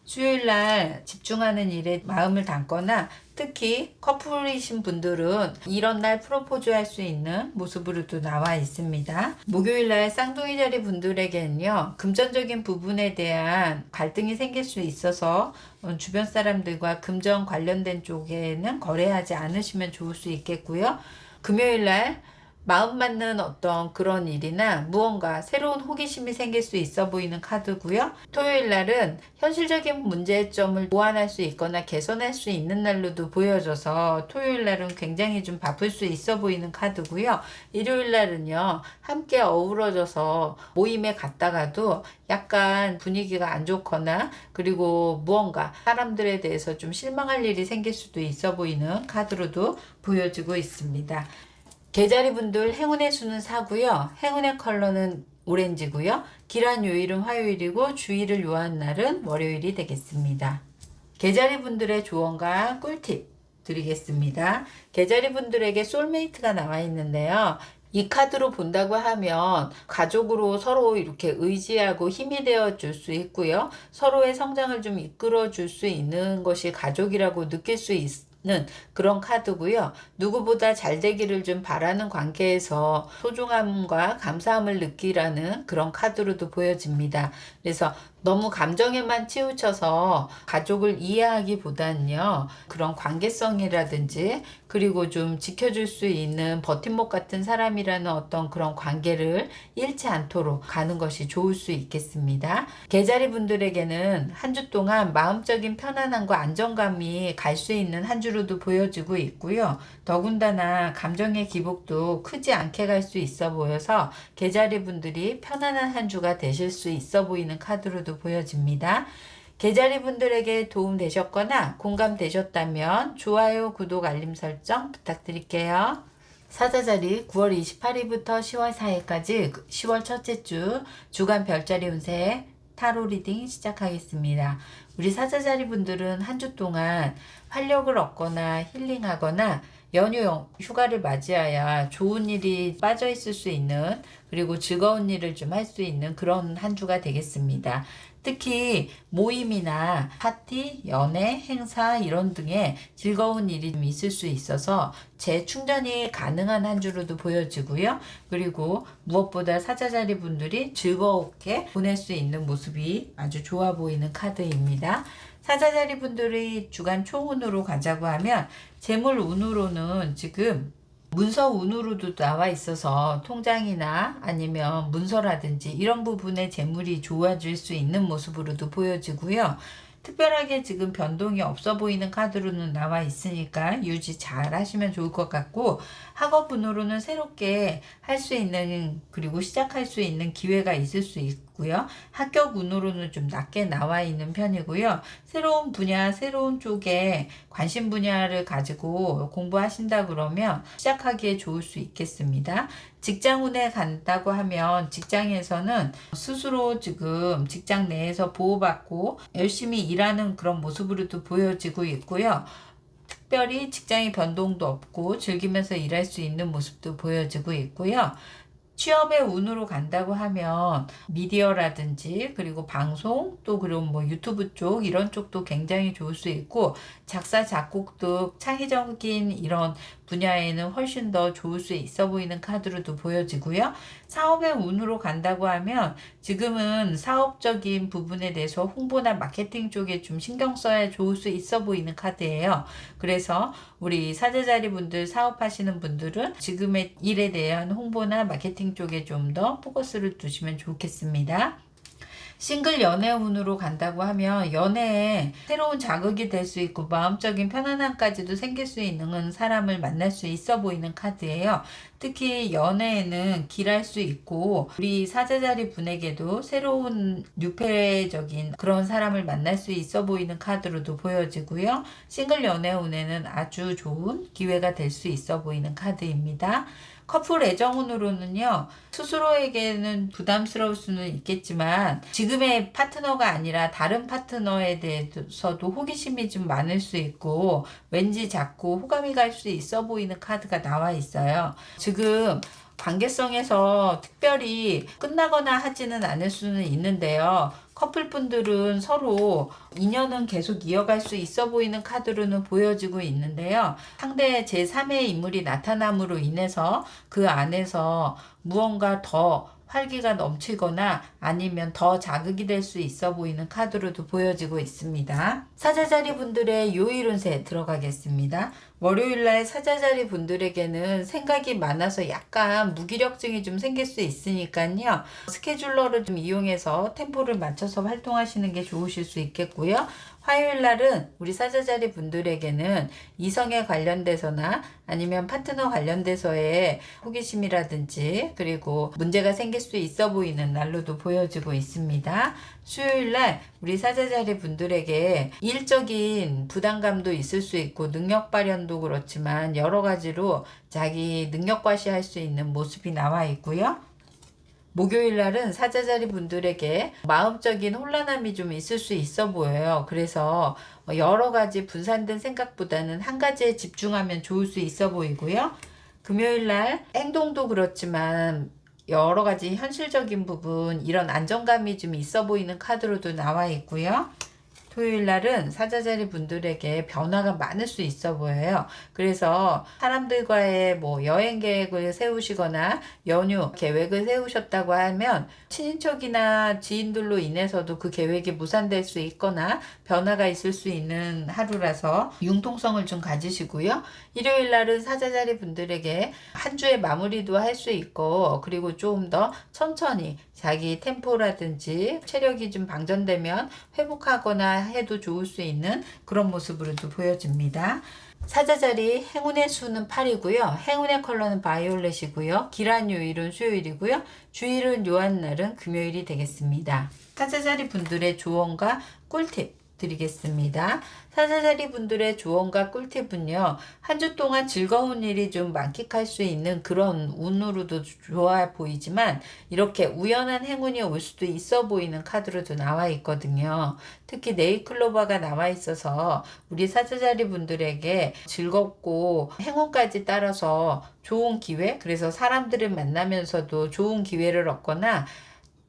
수요일 날 집중하는 일에 마음을 담거나 특히 커플이신 분들은 이런 날 프로포즈 할 수 있는 모습으로도 나와 있습니다. 목요일 날 쌍둥이 자리 분들에게는요, 금전적인 부분에 대한 갈등이 생길 수 있어서 주변 사람들과 금전 관련된 쪽에는 거래하지 않으시면 좋을 수 있겠고요. 금요일 날 마음 맞는 어떤 그런 일이나 무언가 새로운 호기심이 생길 수 있어 보이는 카드고요. 토요일 날은 현실적인 문제점을 보완할 수 있거나 개선할 수 있는 날로도 보여져서 토요일 날은 굉장히 좀 바쁠 수 있어 보이는 카드고요. 일요일 날은요, 함께 어우러져서 모임에 갔다가도 약간 분위기가 안 좋거나 그리고 무언가 사람들에 대해서 좀 실망할 일이 생길 수도 있어 보이는 카드로도 보여지고 있습니다. 계자리 분들 행운의 수는 4고요. 행운의 컬러는 오렌지고요. 길한 요일은 화요일이고 주의를 요한 날은 월요일이 되겠습니다. 계자리 분들의 조언과 꿀팁 드리겠습니다. 계자리 분들에게 소울메이트가 나와 있는데요. 이 카드로 본다고 하면 가족으로 서로 이렇게 의지하고 힘이 되어 줄 수 있고요. 서로의 성장을 좀 이끌어 줄 수 있는 것이 가족이라고 느낄 수 있는 그런 카드고요. 누구보다 잘 되기를 좀 바라는 관계에서 소중함과 감사함을 느끼라는 그런 카드로도 보여집니다. 그래서 너무 감정에만 치우쳐서 가족을 이해하기보다는요, 그런 관계성이라든지 그리고 좀 지켜줄 수 있는 버팀목 같은 사람이라는 어떤 그런 관계를 잃지 않도록 가는 것이 좋을 수 있겠습니다. 계자리 분들에게는 한 주 동안 마음적인 편안함과 안정감이 갈 수 있는 한 주로도 보여지고 있고요. 더군다나 감정의 기복도 크지 않게 갈 수 있어 보여서 계자리 분들이 편안한 한 주가 되실 수 있어 보이는 카드로도 보여집니다. 계자리 분들에게 도움 되셨거나 공감되셨다면 좋아요, 구독, 알림 설정 부탁드릴게요. 사자자리 9월 28일부터 10월 4일까지 10월 첫째 주 주간 별자리 운세 타로 리딩 시작하겠습니다. 우리 사자자리 분들은 한 주 동안 활력을 얻거나 힐링하거나 연휴 휴가를 맞이하여 좋은 일이 빠져 있을 수 있는 그리고 즐거운 일을 좀 할 수 있는 그런 한 주가 되겠습니다. 특히 모임이나 파티, 연애, 행사 이런 등의 즐거운 일이 좀 있을 수 있어서 재충전이 가능한 한 주로도 보여지고요. 그리고 무엇보다 사자자리 분들이 즐겁게 보낼 수 있는 모습이 아주 좋아 보이는 카드입니다. 사자자리 분들이 주간 총운으로 가자고 하면 재물 운으로는 지금 문서 운으로도 나와 있어서 통장이나 아니면 문서라든지 이런 부분에 재물이 좋아질 수 있는 모습으로도 보여지고요. 특별하게 지금 변동이 없어 보이는 카드로는 나와 있으니까 유지 잘 하시면 좋을 것 같고, 학업 운으로는 새롭게 할 수 있는 그리고 시작할 수 있는 기회가 있을 수 있고요. 합격 운으로는 좀 낮게 나와 있는 편이고요. 새로운 분야, 새로운 쪽에 관심 분야를 가지고 공부하신다 그러면 시작하기에 좋을 수 있겠습니다. 직장 운에 간다고 하면 직장에서는 스스로 지금 직장 내에서 보호받고 열심히 일하는 그런 모습으로도 보여지고 있고요. 특별히 직장의 변동도 없고 즐기면서 일할 수 있는 모습도 보여지고 있고요. 취업의 운으로 간다고 하면 미디어라든지 그리고 방송 또 그리고 뭐 유튜브 쪽 이런 쪽도 굉장히 좋을 수 있고, 작사 작곡 등 창의적인 이런 분야에는 훨씬 더 좋을 수 있어 보이는 카드로도 보여지고요. 사업의 운으로 간다고 하면 지금은 사업적인 부분에 대해서 홍보나 마케팅 쪽에 좀 신경 써야 좋을 수 있어 보이는 카드예요. 그래서 우리 사제자리 분들, 사업하시는 분들은 지금의 일에 대한 홍보나 마케팅 쪽에 좀 더 포커스를 두시면 좋겠습니다. 싱글 연애운으로 간다고 하면 연애에 새로운 자극이 될 수 있고 마음적인 편안함까지도 생길 수 있는 사람을 만날 수 있어 보이는 카드예요. 특히 연애에는 길할 수 있고 우리 사제자리 분에게도 새로운 뉴페적인 그런 사람을 만날 수 있어 보이는 카드로도 보여지고요. 싱글 연애운에는 아주 좋은 기회가 될 수 있어 보이는 카드입니다. 커플 애정운으로는요, 스스로에게는 부담스러울 수는 있겠지만 지금의 파트너가 아니라 다른 파트너에 대해서도 호기심이 좀 많을 수 있고 왠지 자꾸 호감이 갈 수 있어 보이는 카드가 나와 있어요. 지금 관계성에서 특별히 끝나거나 하지는 않을 수는 있는데요. 커플분들은 서로 인연은 계속 이어갈 수 있어 보이는 카드로는 보여지고 있는데요. 상대 제3의 인물이 나타남으로 인해서 그 안에서 무언가 더 활기가 넘치거나 아니면 더 자극이 될 수 있어 보이는 카드로도 보여지고 있습니다. 사자자리 분들의 요일 운세 들어가겠습니다. 월요일날 사자자리 분들에게는 생각이 많아서 약간 무기력증이 좀 생길 수 있으니까요. 스케줄러를 좀 이용해서 템포를 맞춰서 활동하시는 게 좋으실 수 있겠고요. 화요일 날은 우리 사자자리 분들에게는 이성에 관련돼서나 아니면 파트너 관련돼서의 호기심이라든지 그리고 문제가 생길 수 있어 보이는 날로도 보여지고 있습니다. 수요일 날 우리 사자자리 분들에게 일적인 부담감도 있을 수 있고 능력 발현도 그렇지만 여러 가지로 자기 능력 과시할 수 있는 모습이 나와 있고요. 목요일 날은 사자자리 분들에게 마음적인 혼란함이 좀 있을 수 있어 보여요. 그래서 여러 가지 분산된 생각보다는 한 가지에 집중하면 좋을 수 있어 보이고요. 금요일 날 행동도 그렇지만 여러 가지 현실적인 부분, 이런 안정감이 좀 있어 보이는 카드로도 나와 있고요. 토요일 날은 사자자리 분들에게 변화가 많을 수 있어 보여요. 그래서 사람들과의 여행 계획을 세우시거나 연휴 계획을 세우셨다고 하면 친인척이나 지인들로 인해서도 그 계획이 무산될 수 있거나 변화가 있을 수 있는 하루라서 융통성을 좀 가지시고요. 일요일 날은 사자자리 분들에게 한 주의 마무리도 할 수 있고 그리고 좀 더 천천히 자기 템포라든지 체력이 좀 방전되면 회복하거나 해도 좋을 수 있는 그런 모습으로도 보여집니다. 사자자리 행운의 수는 8이고요. 행운의 컬러는 바이올렛이고요. 길한 요일은 수요일이고요. 주일은 묘한 날은 금요일이 되겠습니다. 사자자리 분들의 조언과 꿀팁 드리겠습니다. 사자자리 분들의 조언과 꿀팁은요. 한 주 동안 즐거운 일이 좀 만끽할 수 있는 그런 운으로도 좋아 보이지만 이렇게 우연한 행운이 올 수도 있어 보이는 카드로도 나와 있거든요. 특히 네잎클로버가 나와 있어서 우리 사자자리 분들에게 즐겁고 행운까지 따라서 좋은 기회, 그래서 사람들을 만나면서도 좋은 기회를 얻거나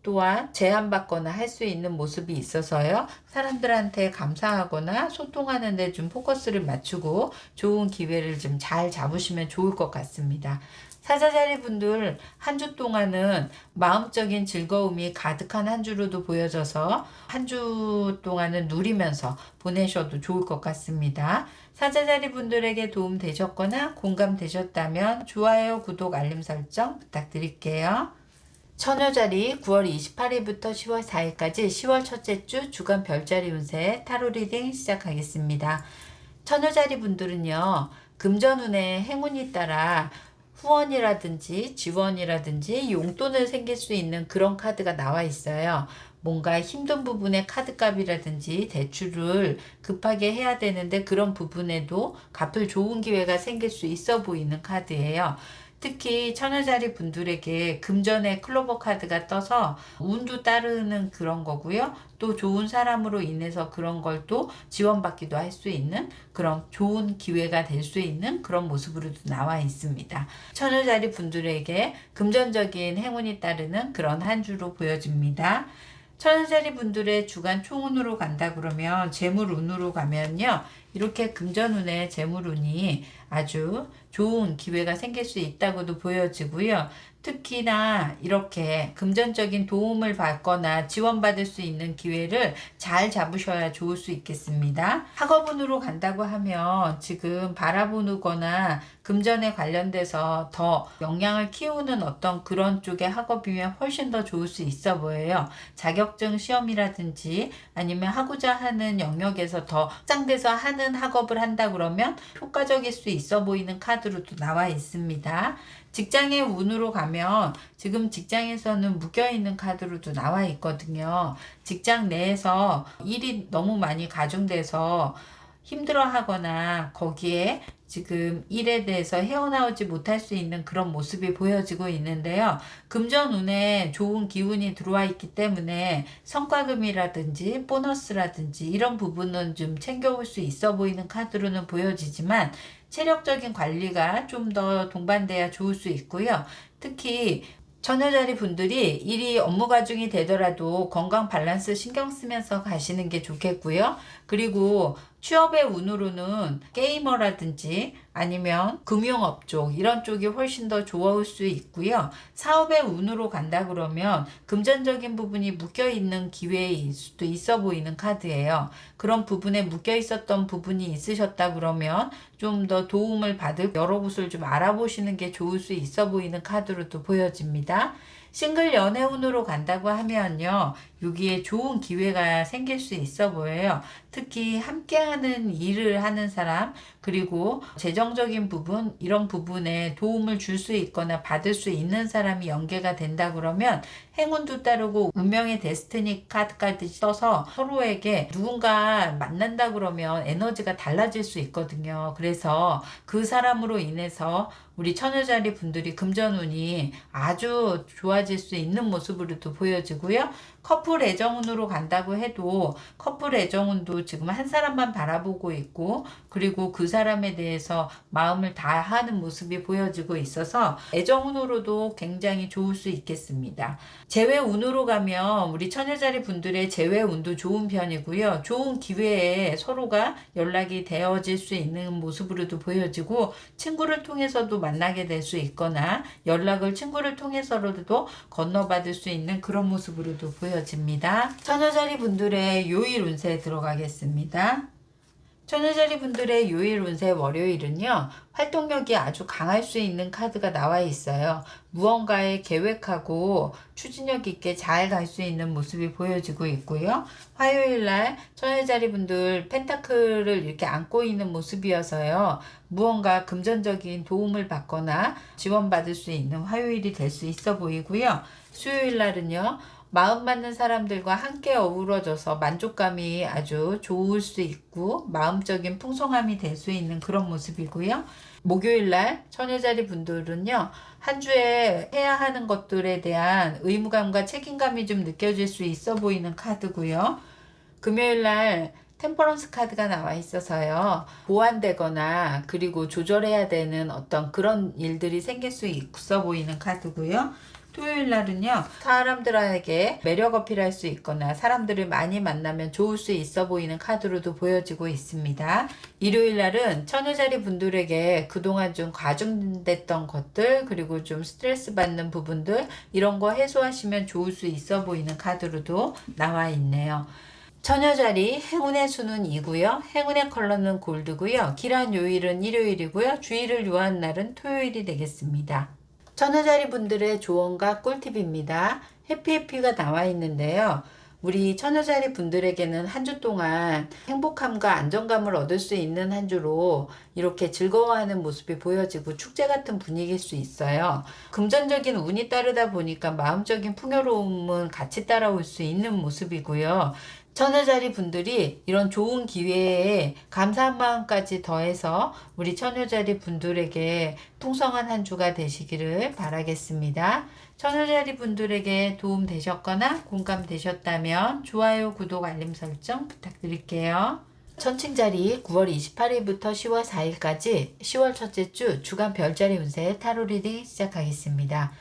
또한 제한받거나 할 수 있는 모습이 있어서요. 사람들한테 감사하거나 소통하는 데 좀 포커스를 맞추고 좋은 기회를 좀 잘 잡으시면 좋을 것 같습니다. 사자자리 분들 한 주 동안은 마음적인 즐거움이 가득한 한 주로도 보여져서 한 주 동안은 누리면서 보내셔도 좋을 것 같습니다. 사자자리 분들에게 도움 되셨거나 공감되셨다면 좋아요, 구독, 알림 설정 부탁드릴게요. 처녀자리 9월 28일부터 10월 4일까지 10월 첫째 주 주간 별자리 운세 타로 리딩 시작하겠습니다. 처녀자리 분들은요, 금전운에 행운이 따라 후원이라든지 지원이라든지 용돈을 생길 수 있는 그런 카드가 나와 있어요. 뭔가 힘든 부분의 카드값이라든지 대출을 급하게 해야 되는데 그런 부분에도 갚을 좋은 기회가 생길 수 있어 보이는 카드예요. 특히 처녀자리 분들에게 금전의 클로버 카드가 떠서 운도 따르는 그런 거고요. 또 좋은 사람으로 인해서 그런 걸 또 지원받기도 할 수 있는 그런 좋은 기회가 될 수 있는 그런 모습으로도 나와 있습니다. 처녀자리 분들에게 금전적인 행운이 따르는 그런 한 주로 보여집니다. 처녀자리 분들의 주간 총운으로 간다 그러면 재물운으로 가면요. 이렇게 금전운에 재물운이 아주 좋은 기회가 생길 수 있다고도 보여지고요. 특히나 이렇게 금전적인 도움을 받거나 지원받을 수 있는 기회를 잘 잡으셔야 좋을 수 있겠습니다. 학업운으로 간다고 하면 지금 바라보거나 금전에 관련돼서 더 역량을 키우는 어떤 그런 쪽의 학업이면 훨씬 더 좋을 수 있어 보여요. 자격증 시험이라든지 아니면 하고자 하는 영역에서 더 확장돼서 하는 학업을 한다 그러면 효과적일 수 있어 보이는 카드로도 나와 있습니다. 직장의 운으로 가면 지금 직장에서는 묶여있는 카드로도 나와 있거든요. 직장 내에서 일이 너무 많이 가중돼서 힘들어 하거나 거기에 지금 일에 대해서 헤어나오지 못할 수 있는 그런 모습이 보여지고 있는데요. 금전운에 좋은 기운이 들어와 있기 때문에 성과금이라든지 보너스라든지 이런 부분은 좀 챙겨올 수 있어 보이는 카드로는 보여지지만 체력적인 관리가 좀 더 동반돼야 좋을 수 있고요. 특히 처녀자리 분들이 일이 업무 과중이 되더라도 건강 밸런스 신경 쓰면서 가시는 게 좋겠고요. 그리고 취업의 운으로는 게이머라든지 아니면 금융업 쪽 이런 쪽이 훨씬 더 좋을 수 있고요. 사업의 운으로 간다 그러면 금전적인 부분이 묶여 있는 기회일 수도 있어 보이는 카드예요. 그런 부분에 묶여 있었던 부분이 있으셨다 그러면 좀 더 도움을 받을 여러 곳을 좀 알아보시는 게 좋을 수 있어 보이는 카드로도 보여집니다. 싱글 연애운으로 간다고 하면요. 여기에 좋은 기회가 생길 수 있어 보여요. 특히 함께하는 일을 하는 사람 그리고 재정적인 부분 이런 부분에 도움을 줄 수 있거나 받을 수 있는 사람이 연계가 된다 그러면 행운도 따르고 운명의 데스티니 카드까지 써서 서로에게 누군가 만난다 그러면 에너지가 달라질 수 있거든요. 그래서 그 사람으로 인해서 우리 처녀자리 분들이 금전운이 아주 좋아질 수 있는 모습으로도 보여지고요. 커플 애정운으로 간다고 해도 커플 애정운도 지금 한 사람만 바라보고 있고 그리고 그 사람에 대해서 마음을 다하는 모습이 보여지고 있어서 애정운으로도 굉장히 좋을 수 있겠습니다. 재회운으로 가면 우리 처녀자리 분들의 재회운도 좋은 편이고요. 좋은 기회에 서로가 연락이 되어질 수 있는 모습으로도 보여지고 친구를 통해서도 만나게 될 수 있거나 연락을 친구를 통해서로도 건너받을 수 있는 그런 모습으로도 보여집니다. 처녀자리 분들의 요일 운세에 들어가겠습니다. 처녀자리 분들의 요일 운세 월요일은요. 활동력이 아주 강할 수 있는 카드가 나와 있어요. 무언가에 계획하고 추진력 있게 잘 갈 수 있는 모습이 보여지고 있고요. 화요일날 처녀자리 분들 펜타클을 이렇게 안고 있는 모습이어서요. 무언가 금전적인 도움을 받거나 지원받을 수 있는 화요일이 될 수 있어 보이고요. 수요일날은요. 마음 맞는 사람들과 함께 어우러져서 만족감이 아주 좋을 수 있고 마음적인 풍성함이 될 수 있는 그런 모습이고요. 목요일날 처녀자리 분들은요. 한 주에 해야 하는 것들에 대한 의무감과 책임감이 좀 느껴질 수 있어 보이는 카드고요. 금요일날 템퍼런스 카드가 나와 있어서요. 보완되거나 그리고 조절해야 되는 어떤 그런 일들이 생길 수 있어 보이는 카드고요. 토요일 날은요. 사람들에게 매력 어필할 수 있거나 사람들을 많이 만나면 좋을 수 있어 보이는 카드로도 보여지고 있습니다. 일요일 날은 처녀자리 분들에게 그동안 좀 과중됐던 것들 그리고 좀 스트레스 받는 부분들 이런 거 해소하시면 좋을 수 있어 보이는 카드로도 나와 있네요. 처녀자리 행운의 수는 2고요. 행운의 컬러는 골드고요. 길한 요일은 일요일이고요. 주의를 요한 날은 토요일이 되겠습니다. 처녀자리 분들의 조언과 꿀팁입니다. 해피해피가 나와 있는데요. 우리 처녀자리 분들에게는 한 주 동안 행복함과 안정감을 얻을 수 있는 한 주로 이렇게 즐거워하는 모습이 보여지고 축제 같은 분위기일 수 있어요. 금전적인 운이 따르다 보니까 마음적인 풍요로움은 같이 따라올 수 있는 모습이고요. 처녀자리 분들이 이런 좋은 기회에 감사한 마음까지 더해서 우리 처녀자리 분들에게 풍성한 한 주가 되시기를 바라겠습니다. 처녀자리 분들에게 도움 되셨거나 공감 되셨다면 좋아요, 구독, 알림 설정 부탁드릴게요. 천칭자리 9월 28일부터 10월 4일까지 10월 첫째 주 주간 별자리 운세 타로 리딩 시작하겠습니다.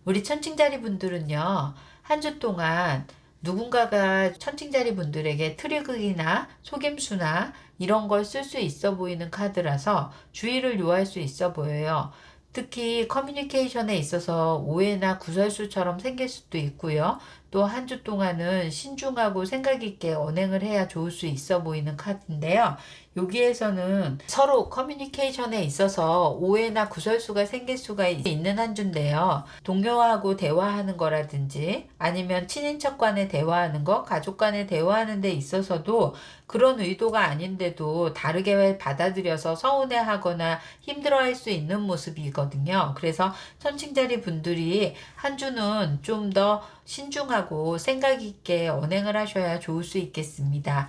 우리 천칭자리 분들은요. 한 주 동안 누군가가 천칭자리 분들에게 트리극이나 속임수나 이런 걸 쓸 수 있어 보이는 카드라서 주의를 요할 수 있어 보여요. 특히 커뮤니케이션에 있어서 오해나 구설수처럼 생길 수도 있고요. 또 한 주 동안은 신중하고 생각 있게 언행을 해야 좋을 수 있어 보이는 카드인데요. 여기에서는 서로 커뮤니케이션에 있어서 오해나 구설수가 생길 수가 있는 한 주인데요. 동료하고 대화하는 거라든지 아니면 친인척 간에 대화하는 거, 가족 간에 대화하는 데 있어서도 그런 의도가 아닌데도 다르게 받아들여서 서운해하거나 힘들어할 수 있는 모습이거든요. 그래서 천칭자리 분들이 한 주는 좀 더 신중하고 생각 있게 언행을 하셔야 좋을 수 있겠습니다.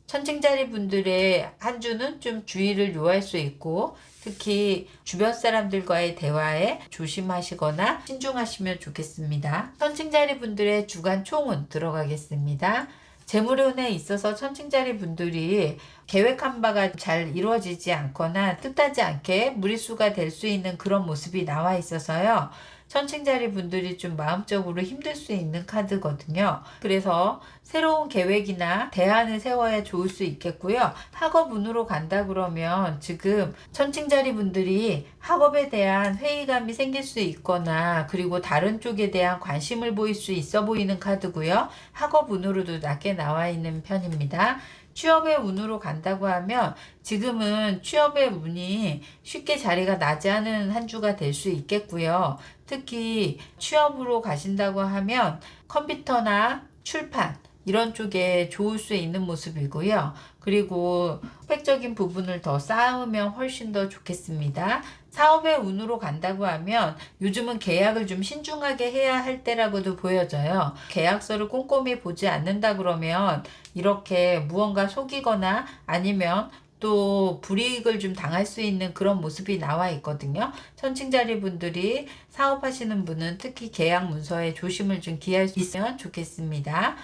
천칭자리 분들의 한 주는 좀 주의를 요할 수 있고 특히 주변 사람들과의 대화에 조심하시거나 신중하시면 좋겠습니다. 천칭자리 분들의 주간 총운 들어가겠습니다. 재물운에 있어서 천칭자리 분들이 계획한 바가 잘 이루어지지 않거나 뜻하지 않게 무리수가 될 수 있는 그런 모습이 나와 있어서요. 천칭자리 분들이 좀 마음적으로 힘들 수 있는 카드거든요. 그래서 새로운 계획이나 대안을 세워야 좋을 수 있겠고요. 학업운으로 간다 그러면 지금 천칭자리 분들이 학업에 대한 회의감이 생길 수 있거나 그리고 다른 쪽에 대한 관심을 보일 수 있어 보이는 카드고요. 학업운으로도 낮게 나와 있는 편입니다. 취업의 운으로 간다고 하면 지금은 취업의 운이 쉽게 자리가 나지 않은 한 주가 될 수 있겠고요. 특히 취업으로 가신다고 하면 컴퓨터나 출판 이런 쪽에 좋을 수 있는 모습이고요. 그리고 스펙적인 부분을 더 쌓으면 훨씬 더 좋겠습니다. 사업의 운으로 간다고 하면 요즘은 계약을 좀 신중하게 해야 할 때라고도 보여져요. 계약서를 꼼꼼히 보지 않는다 그러면 이렇게 무언가 속이거나 아니면 또 불이익을 좀 당할 수 있는 그런 모습이 나와 있거든요. 천칭자리 분들이 사업하시는 분은 특히 계약 문서에 조심을 좀 기할 수 있으면 좋겠습니다.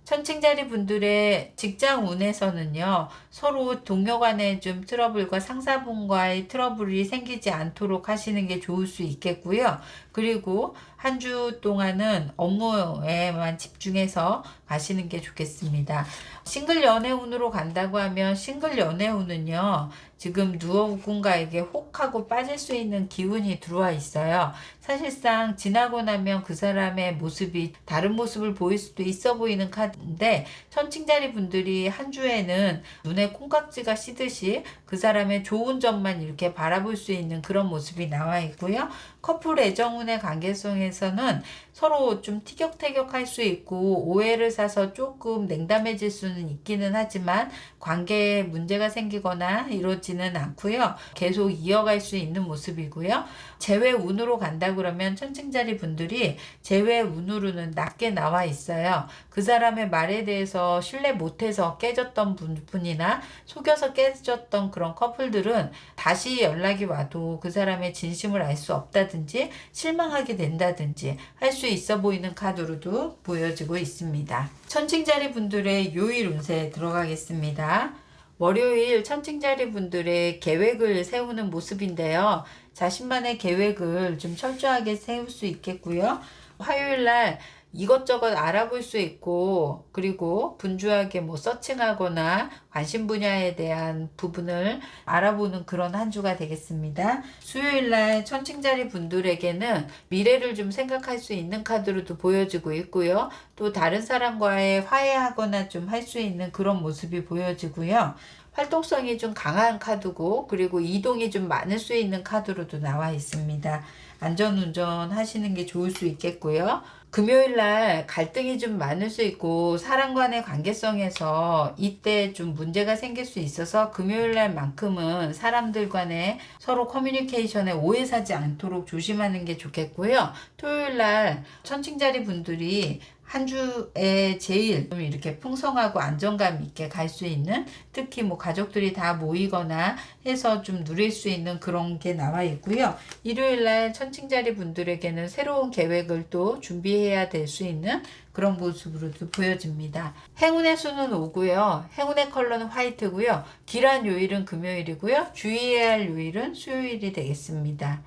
천칭자리 분들의 직장 운에서는요, 서로 동료 간의 좀 트러블과 상사분과의 트러블이 생기지 않도록 하시는 게 좋을 수 있겠고요. 그리고 한 주 동안은 업무에만 집중해서 가시는 게 좋겠습니다. 싱글 연애운으로 간다고 하면 싱글 연애운은요, 지금 누군가에게 혹하고 빠질 수 있는 기운이 들어와 있어요. 사실상 지나고 나면 그 사람의 모습이 다른 모습을 보일 수도 있어 보이는 카드인데 천칭자리 분들이 한 주에는 눈에 콩깍지가 씌듯이 그 사람의 좋은 점만 이렇게 바라볼 수 있는 그런 모습이 나와 있고요. 커플 애정운의 관계성에서는 서로 좀 티격태격할 수 있고 오해를 사서 조금 냉담해질 수는 있기는 하지만 관계에 문제가 생기거나 이러지는 않고요. 계속 이어갈 수 있는 모습이고요. 재회운으로 간다 그러면 천칭자리 분들이 재회운으로는 낮게 나와 있어요. 그 사람의 말에 대해서 신뢰 못해서 깨졌던 분이나 속여서 깨졌던 그런 커플들은 다시 연락이 와도 그 사람의 진심을 알 수 없다든지 실망하게 된다든지 할 수 있어 보이는 카드로도 보여지고 있습니다. 천칭자리 분들의 요일 운세 들어가겠습니다. 월요일 천칭자리 분들의 계획을 세우는 모습인데요. 자신만의 계획을 좀 철저하게 세울 수 있겠고요. 화요일 날 이것저것 알아볼 수 있고 그리고 분주하게 서칭하거나 관심 분야에 대한 부분을 알아보는 그런 한 주가 되겠습니다. 수요일 날 천칭자리 분들에게는 미래를 좀 생각할 수 있는 카드로도 보여지고 있고요. 또 다른 사람과의 화해하거나 좀 할 수 있는 그런 모습이 보여지고요. 활동성이 좀 강한 카드고 그리고 이동이 좀 많을 수 있는 카드로도 나와 있습니다. 안전운전 하시는 게 좋을 수 있겠고요. 금요일 날 갈등이 좀 많을 수 있고 사람 간의 관계성에서 이때 좀 문제가 생길 수 있어서 금요일 날만큼은 사람들 간에 서로 커뮤니케이션에 오해 사지 않도록 조심하는 게 좋겠고요. 토요일 날 천칭자리 분들이 한 주에 제일 좀 이렇게 풍성하고 안정감 있게 갈 수 있는 특히 가족들이 다 모이거나 해서 좀 누릴 수 있는 그런 게 나와 있고요. 일요일날 천칭자리 분들에게는 새로운 계획을 또 준비해야 될 수 있는 그런 모습으로도 보여집니다. 행운의 수는 5고요. 행운의 컬러는 화이트고요. 길한 요일은 금요일이고요. 주의해야 할 요일은 수요일이 되겠습니다.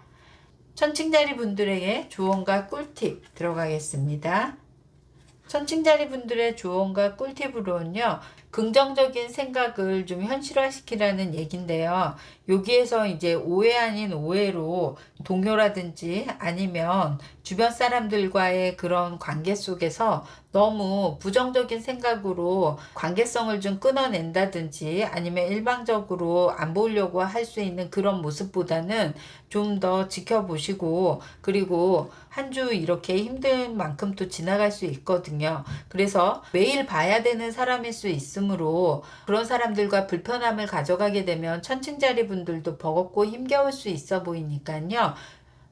천칭자리 분들에게 조언과 꿀팁 들어가겠습니다. 천칭자리 분들의 조언과 꿀팁으로는요, 긍정적인 생각을 좀 현실화시키라는 얘긴데요. 여기에서 이제 오해 아닌 오해로 동료라든지 아니면 주변 사람들과의 그런 관계 속에서 너무 부정적인 생각으로 관계성을 좀 끊어낸다든지 아니면 일방적으로 안 보려고 할 수 있는 그런 모습보다는 좀 더 지켜보시고, 그리고 한 주 이렇게 힘든 만큼 또 지나갈 수 있거든요. 그래서 매일 봐야 되는 사람일 수 있으므로 그런 사람들과 불편함을 가져가게 되면 천칭자리 분들도 버겁고 힘겨울 수 있어 보이니까요.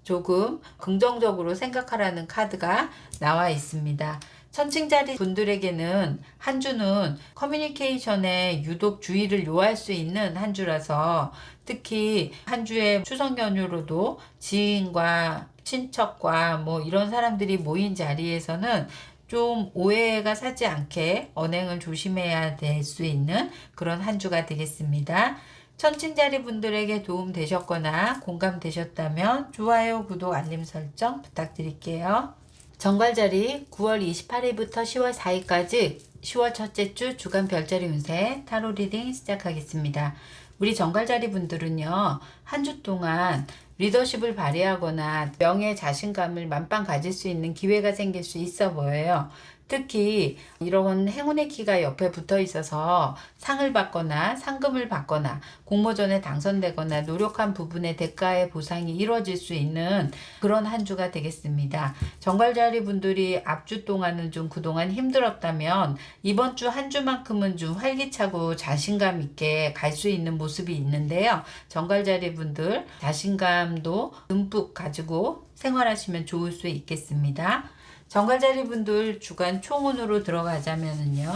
조금 긍정적으로 생각하라는 카드가 나와 있습니다. 천칭자리 분들에게는 한 주는 커뮤니케이션에 유독 주의를 요할 수 있는 한 주라서, 특히 한 주의 추석 연휴로도 지인과 친척과 뭐 이런 사람들이 모인 자리에서는 좀 오해가 사지 않게 언행을 조심해야 될 수 있는 그런 한 주가 되겠습니다. 천칭자리 분들에게 도움 되셨거나 공감되셨다면 좋아요, 구독, 알림 설정 부탁드릴게요. 정갈자리 9월 28일부터 10월 4일까지 10월 첫째 주 주간 별자리 운세 타로 리딩 시작하겠습니다. 우리 정갈자리 분들은요, 한 주 동안 리더십을 발휘하거나 명예 자신감을 만빵 가질 수 있는 기회가 생길 수 있어 보여요. 특히 이런 행운의 키가 옆에 붙어 있어서 상을 받거나 상금을 받거나 공모전에 당선되거나 노력한 부분의 대가의 보상이 이루어질 수 있는 그런 한 주가 되겠습니다. 정갈자리 분들이 앞주 동안은 좀 그동안 힘들었다면 이번 주 한 주만큼은 좀 활기차고 자신감 있게 갈 수 있는 모습이 있는데요. 정갈자리 분들 자신감도 듬뿍 가지고 생활하시면 좋을 수 있겠습니다. 정갈자리 분들 주간 총운으로 들어가자면은요,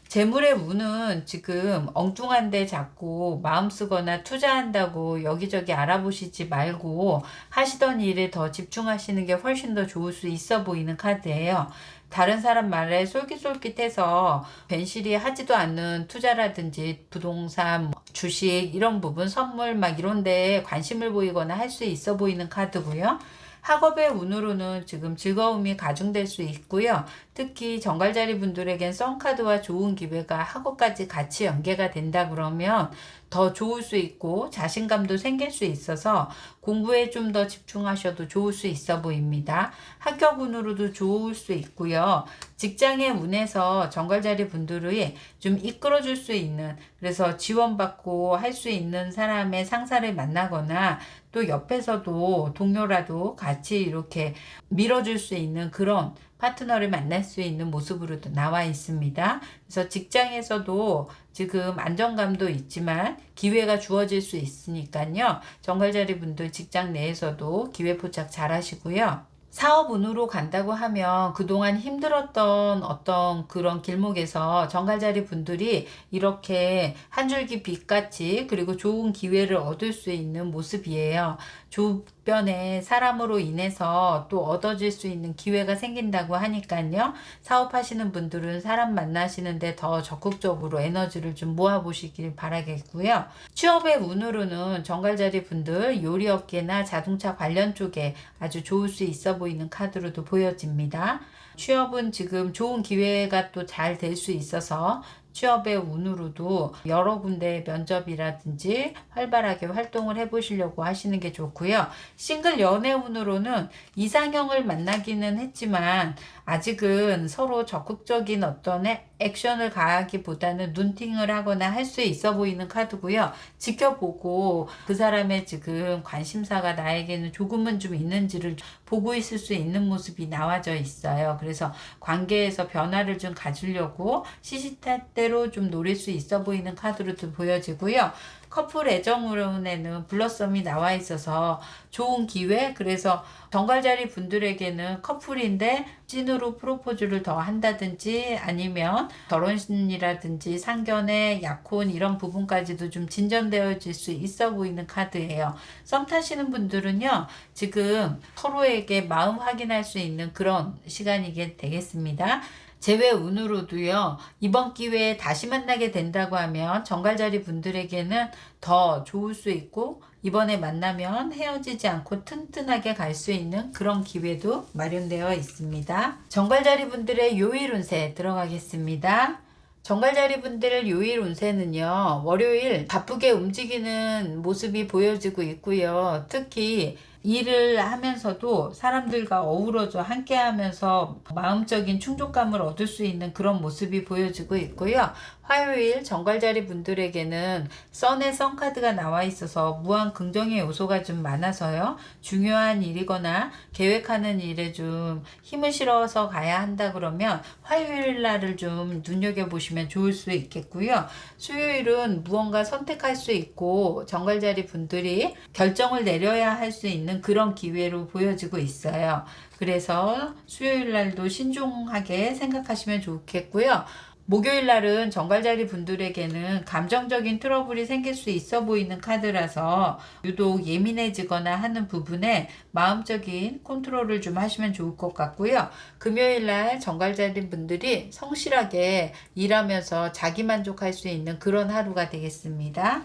재물의 운은 지금 엉뚱한데 자꾸 마음 쓰거나 투자한다고 여기저기 알아보시지 말고 하시던 일에 더 집중하시는 게 훨씬 더 좋을 수 있어 보이는 카드예요. 다른 사람 말에 솔깃솔깃해서 괜시리 하지도 않는 투자라든지 부동산, 주식 이런 부분, 선물 막 이런 데에 관심을 보이거나 할 수 있어 보이는 카드고요. 학업의 운으로는 지금 즐거움이 가중될 수 있고요. 특히 정갈자리 분들에겐 썬카드와 좋은 기회가 학업까지 같이 연계가 된다 그러면 더 좋을 수 있고 자신감도 생길 수 있어서 공부에 좀 더 집중하셔도 좋을 수 있어 보입니다. 합격 운으로도 좋을 수 있고요. 직장의 운에서 정갈자리 분들이 좀 이끌어줄 수 있는, 그래서 지원받고 할 수 있는 사람의 상사를 만나거나 또 옆에서도 동료라도 같이 이렇게 밀어줄 수 있는 그런 파트너를 만날 수 있는 모습으로도 나와 있습니다. 그래서 직장에서도 지금 안정감도 있지만 기회가 주어질 수 있으니까요. 정갈자리 분들 직장 내에서도 기회 포착 잘 하시고요. 사업 운으로 간다고 하면 그동안 힘들었던 어떤 그런 길목에서 정갈자리 분들이 이렇게 한 줄기 빛같이 그리고 좋은 기회를 얻을 수 있는 모습이에요. 주변에 사람으로 인해서 또 얻어질 수 있는 기회가 생긴다고 하니까요. 사업하시는 분들은 사람 만나시는데 더 적극적으로 에너지를 좀 모아보시길 바라겠고요. 취업의 운으로는 정갈자리 분들 요리업계나 자동차 관련 쪽에 아주 좋을 수 있어 보이는 카드로도 보여집니다. 취업은 지금 좋은 기회가 또 잘 될 수 있어서 취업의 운으로도 여러 군데 면접이라든지 활발하게 활동을 해보시려고 하시는 게 좋고요. 싱글 연애 운으로는 이상형을 만나기는 했지만 아직은 서로 적극적인 어떤 액션을 가하기보다는 눈팅을 하거나 할 수 있어 보이는 카드고요. 지켜보고 그 사람의 지금 관심사가 나에게는 조금은 좀 있는지를 보고 있을 수 있는 모습이 나와져 있어요. 그래서 관계에서 변화를 좀 가지려고 시시때때로 좀 노릴 수 있어 보이는 카드로도 보여지고요. 커플 애정운에는 블러썸이 나와 있어서 좋은 기회, 그래서 정갈자리 분들에게는 커플인데 찐으로 프로포즈를 더 한다든지 아니면 결혼이라든지 상견례, 약혼 이런 부분까지도 좀 진전되어질 수 있어 보이는 카드예요. 썸 타시는 분들은요, 지금 서로에게 마음 확인할 수 있는 그런 시간이게 되겠습니다. 재회 운으로도요, 이번 기회에 다시 만나게 된다고 하면 정갈자리 분들에게는 더 좋을 수 있고, 이번에 만나면 헤어지지 않고 튼튼하게 갈 수 있는 그런 기회도 마련되어 있습니다. 정갈자리 분들의 요일 운세 들어가겠습니다. 정갈자리 분들 요일 운세는요, 월요일 바쁘게 움직이는 모습이 보여지고 있고요. 특히 일을 하면서도 사람들과 어우러져 함께 하면서 마음적인 충족감을 얻을 수 있는 그런 모습이 보여지고 있고요. 화요일 정갈자리 분들에게는 선의 선카드가 나와 있어서 무한 긍정의 요소가 좀 많아서요. 중요한 일이거나 계획하는 일에 좀 힘을 실어서 가야 한다 그러면 화요일 날을 좀 눈여겨보시면 좋을 수 있겠고요. 수요일은 무언가 선택할 수 있고 정갈자리 분들이 결정을 내려야 할 수 있는 그런 기회로 보여지고 있어요. 그래서 수요일 날도 신중하게 생각하시면 좋겠고요. 목요일 날은 정갈자리 분들에게는 감정적인 트러블이 생길 수 있어 보이는 카드라서 유독 예민해지거나 하는 부분에 마음적인 컨트롤을 좀 하시면 좋을 것 같고요. 금요일 날 정갈자리 분들이 성실하게 일하면서 자기 만족할 수 있는 그런 하루가 되겠습니다.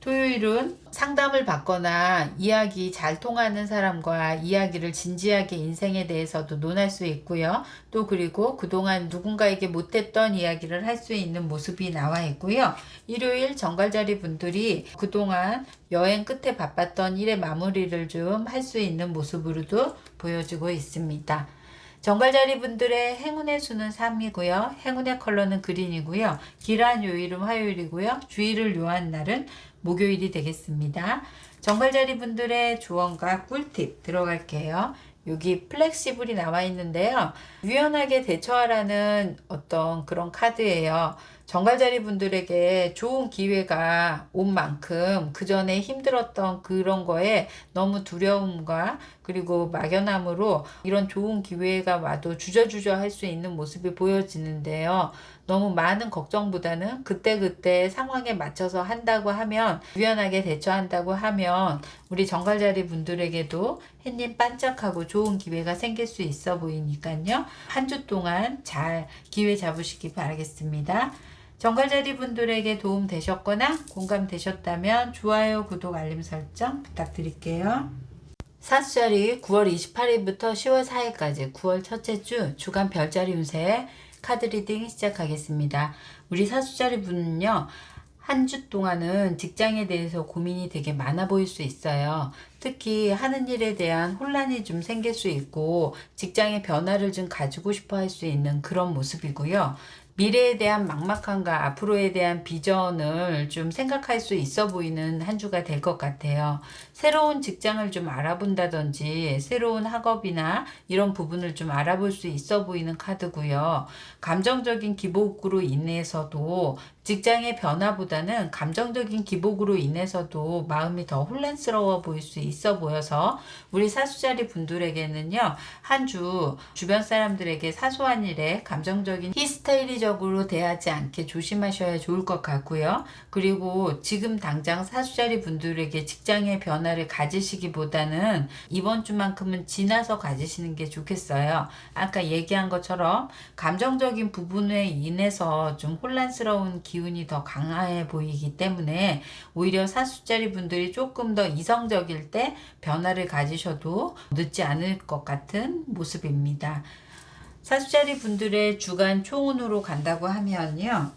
토요일은 상담을 받거나 이야기 잘 통하는 사람과 이야기를 진지하게 인생에 대해서도 논할 수 있고요. 또 그리고 그동안 누군가에게 못했던 이야기를 할 수 있는 모습이 나와 있고요. 일요일 정갈자리 분들이 그동안 여행 끝에 바빴던 일의 마무리를 좀 할 수 있는 모습으로도 보여지고 있습니다. 정갈자리 분들의 행운의 수는 3이고요. 행운의 컬러는 그린이고요. 길한 요일은 화요일이고요. 주의를 요한 날은 목요일이 되겠습니다. 정갈자리 분들의 조언과 꿀팁 들어갈게요. 여기 플렉시블이 나와 있는데요. 유연하게 대처하라는 어떤 그런 카드예요. 정갈자리 분들에게 좋은 기회가 온 만큼 그 전에 힘들었던 그런 거에 너무 두려움과 그리고 막연함으로 이런 좋은 기회가 와도 주저주저 할 수 있는 모습이 보여지는데요. 너무 많은 걱정보다는 그때그때 상황에 맞춰서 한다고 하면, 유연하게 대처한다고 하면 우리 정갈자리 분들에게도 햇님 반짝하고 좋은 기회가 생길 수 있어 보이니까요. 한 주 동안 잘 기회 잡으시기 바라겠습니다. 정갈자리 분들에게 도움 되셨거나 공감되셨다면 좋아요, 구독, 알림 설정 부탁드릴게요. 사수자리 9월 28일부터 10월 4일까지 9월 첫째 주 주간 별자리 운세 카드 리딩 시작하겠습니다. 우리 사수자리 분은요, 한 주 동안은 직장에 대해서 고민이 되게 많아 보일 수 있어요. 특히 하는 일에 대한 혼란이 좀 생길 수 있고 직장의 변화를 좀 가지고 싶어 할 수 있는 그런 모습이고요. 미래에 대한 막막함과 앞으로에 대한 비전을 좀 생각할 수 있어 보이는 한 주가 될 것 같아요. 새로운 직장을 좀 알아본다든지 새로운 학업이나 이런 부분을 좀 알아볼 수 있어 보이는 카드고요. 감정적인 기복으로 인해서도 직장의 변화보다는 감정적인 기복으로 인해서도 마음이 더 혼란스러워 보일 수 있어 보여서 우리 사수자리 분들에게는요, 한 주 주변 사람들에게 사소한 일에 감정적인 히스테리적으로 대하지 않게 조심하셔야 좋을 것 같고요. 그리고 지금 당장 사수자리 분들에게 직장의 변화를 가지시기보다는 이번 주만큼은 지나서 가지시는 게 좋겠어요. 아까 얘기한 것처럼 감정적인 부분에 인해서 좀 혼란스러운 기운이 더 강해 보이기 때문에 오히려 사수자리 분들이 조금 더 이성적일 때 변화를 가지셔도 늦지 않을 것 같은 모습입니다. 사수자리 분들의 주간 총운으로 간다고 하면요,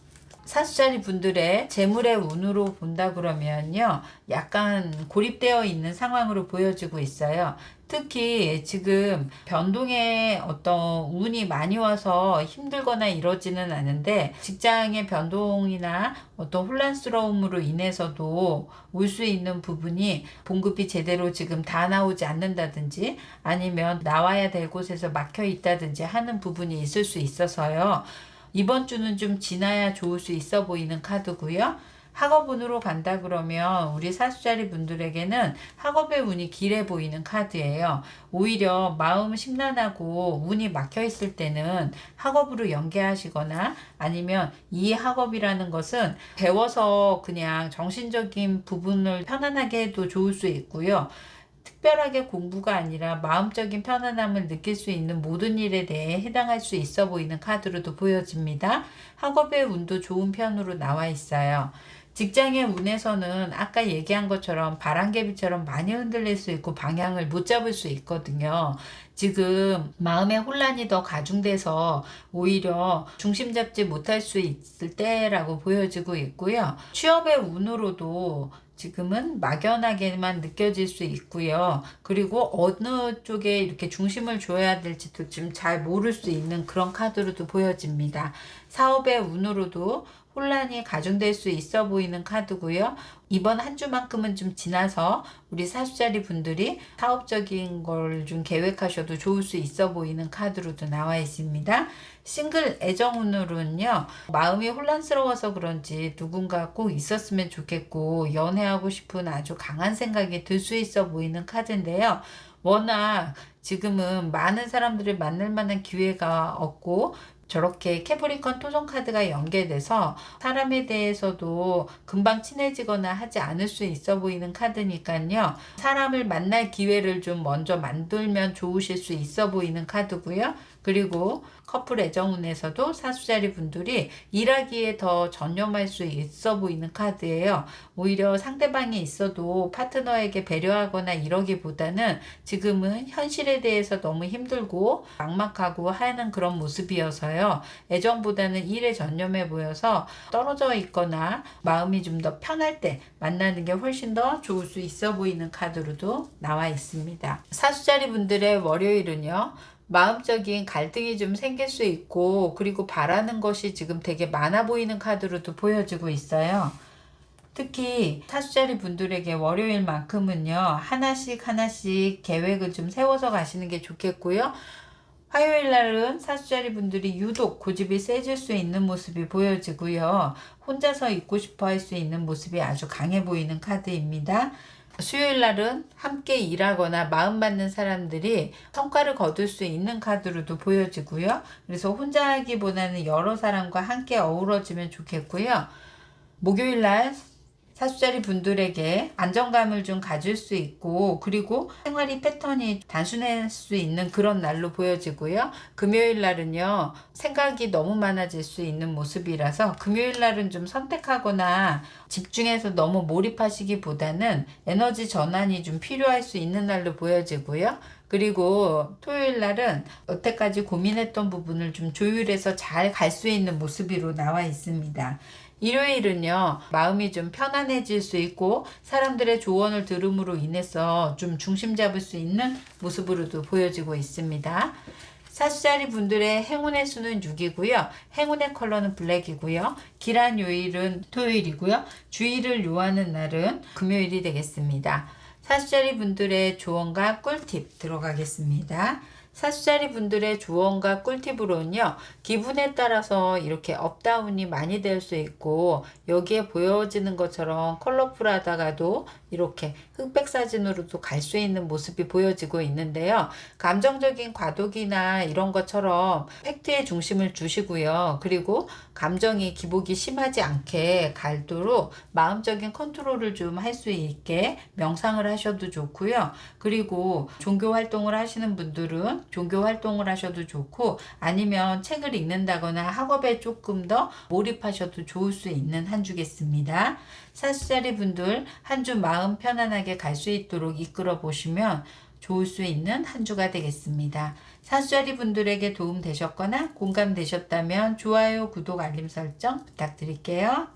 사수자리 분들의 재물의 운으로 본다 그러면요, 약간 고립되어 있는 상황으로 보여지고 있어요. 특히 지금 변동의 어떤 운이 많이 와서 힘들거나 이러지는 않은데, 직장의 변동이나 어떤 혼란스러움으로 인해서도 올 수 있는 부분이 봉급이 제대로 지금 다 나오지 않는다든지 아니면 나와야 될 곳에서 막혀 있다든지 하는 부분이 있을 수 있어서요. 이번 주는 좀 지나야 좋을 수 있어 보이는 카드고요. 학업운으로 간다 그러면 우리 사수자리 분들에게는 학업의 운이 길해 보이는 카드예요. 오히려 마음 심란하고 운이 막혀 있을 때는 학업으로 연계하시거나 아니면 이 학업이라는 것은 배워서 그냥 정신적인 부분을 편안하게 해도 좋을 수 있고요. 특별하게 공부가 아니라 마음적인 편안함을 느낄 수 있는 모든 일에 대해 해당할 수 있어 보이는 카드로도 보여집니다. 학업의 운도 좋은 편으로 나와 있어요. 직장의 운에서는 아까 얘기한 것처럼 바람개비처럼 많이 흔들릴 수 있고 방향을 못 잡을 수 있거든요. 지금 마음의 혼란이 더 가중돼서 오히려 중심 잡지 못할 수 있을 때라고 보여지고 있고요. 취업의 운으로도 지금은 막연하게만 느껴질 수 있고요. 그리고 어느 쪽에 이렇게 중심을 줘야 될지도 좀 잘 모를 수 있는 그런 카드로도 보여집니다. 사업의 운으로도 혼란이 가중될 수 있어 보이는 카드고요. 이번 한 주만큼은 좀 지나서 우리 사주자리 분들이 사업적인 걸 좀 계획하셔도 좋을 수 있어 보이는 카드로도 나와 있습니다. 싱글 애정운으로는요, 마음이 혼란스러워서 그런지 누군가 꼭 있었으면 좋겠고 연애하고 싶은 아주 강한 생각이 들 수 있어 보이는 카드인데요. 워낙 지금은 많은 사람들을 만날 만한 기회가 없고 저렇게 캐프리컨 토성 카드가 연계돼서 사람에 대해서도 금방 친해지거나 하지 않을 수 있어 보이는 카드니까요. 사람을 만날 기회를 좀 먼저 만들면 좋으실 수 있어 보이는 카드고요. 그리고 커플 애정운에서도 사주자리 분들이 일하기에 더 전념할 수 있어 보이는 카드예요. 오히려 상대방이 있어도 파트너에게 배려하거나 이러기보다는 지금은 현실에 대해서 너무 힘들고 막막하고 하는 그런 모습이어서요. 애정보다는 일에 전념해 보여서 떨어져 있거나 마음이 좀 더 편할 때 만나는 게 훨씬 더 좋을 수 있어 보이는 카드로도 나와 있습니다. 사주자리 분들의 월요일은요. 마음적인 갈등이 좀 생길 수 있고 그리고 바라는 것이 지금 되게 많아 보이는 카드로도 보여지고 있어요. 특히 사주자리 분들에게 월요일만큼은요. 하나씩 계획을 좀 세워서 가시는 게 좋겠고요. 화요일 날은 사주자리 분들이 유독 고집이 세질 수 있는 모습이 보여지고요. 혼자서 있고 싶어 할 수 있는 모습이 아주 강해 보이는 카드입니다. 수요일 날은 함께 일하거나 마음 맞는 사람들이 성과를 거둘 수 있는 카드로도 보여지고요. 그래서 혼자 하기보다는 여러 사람과 함께 어우러지면 좋겠고요. 목요일 날 사주자리 분들에게 안정감을 좀 가질 수 있고 그리고 생활이 패턴이 단순할 수 있는 그런 날로 보여지고요. 금요일 날은요. 생각이 너무 많아질 수 있는 모습이라서 금요일 날은 좀 선택하거나 집중해서 너무 몰입하시기보다는 에너지 전환이 좀 필요할 수 있는 날로 보여지고요. 그리고 토요일 날은 여태까지 고민했던 부분을 좀 조율해서 잘 갈 수 있는 모습으로 나와 있습니다. 일요일은요, 마음이 좀 편안해질 수 있고 사람들의 조언을 들음으로 인해서 좀 중심 잡을 수 있는 모습으로도 보여지고 있습니다. 사주자리 분들의 행운의 수는 6이고요. 행운의 컬러는 블랙이고요. 길한 요일은 토요일이고요. 주의를 요하는 날은 금요일이 되겠습니다. 사주자리 분들의 조언과 꿀팁 들어가겠습니다. 사주자리 분들의 조언과 꿀팁으로는요. 기분에 따라서 이렇게 업다운이 많이 될 수 있고 여기에 보여지는 것처럼 컬러풀하다가도 이렇게 흑백 사진으로도 갈 수 있는 모습이 보여지고 있는데요. 감정적인 과도기나 이런 것처럼 팩트에 중심을 주시고요. 그리고 감정이 기복이 심하지 않게 갈도록 마음적인 컨트롤을 좀 할 수 있게 명상을 하셔도 좋고요. 그리고 종교 활동을 하시는 분들은 종교 활동을 하셔도 좋고 아니면 책을 읽는다거나 학업에 조금 더 몰입하셔도 좋을 수 있는 한 주겠습니다. 사주자리 분들 한 주 마음 편안하게 갈 수 있도록 이끌어 보시면 좋을 수 있는 한 주가 되겠습니다. 사주자리 분들에게 도움 되셨거나 공감되셨다면 좋아요, 구독, 알림 설정 부탁드릴게요.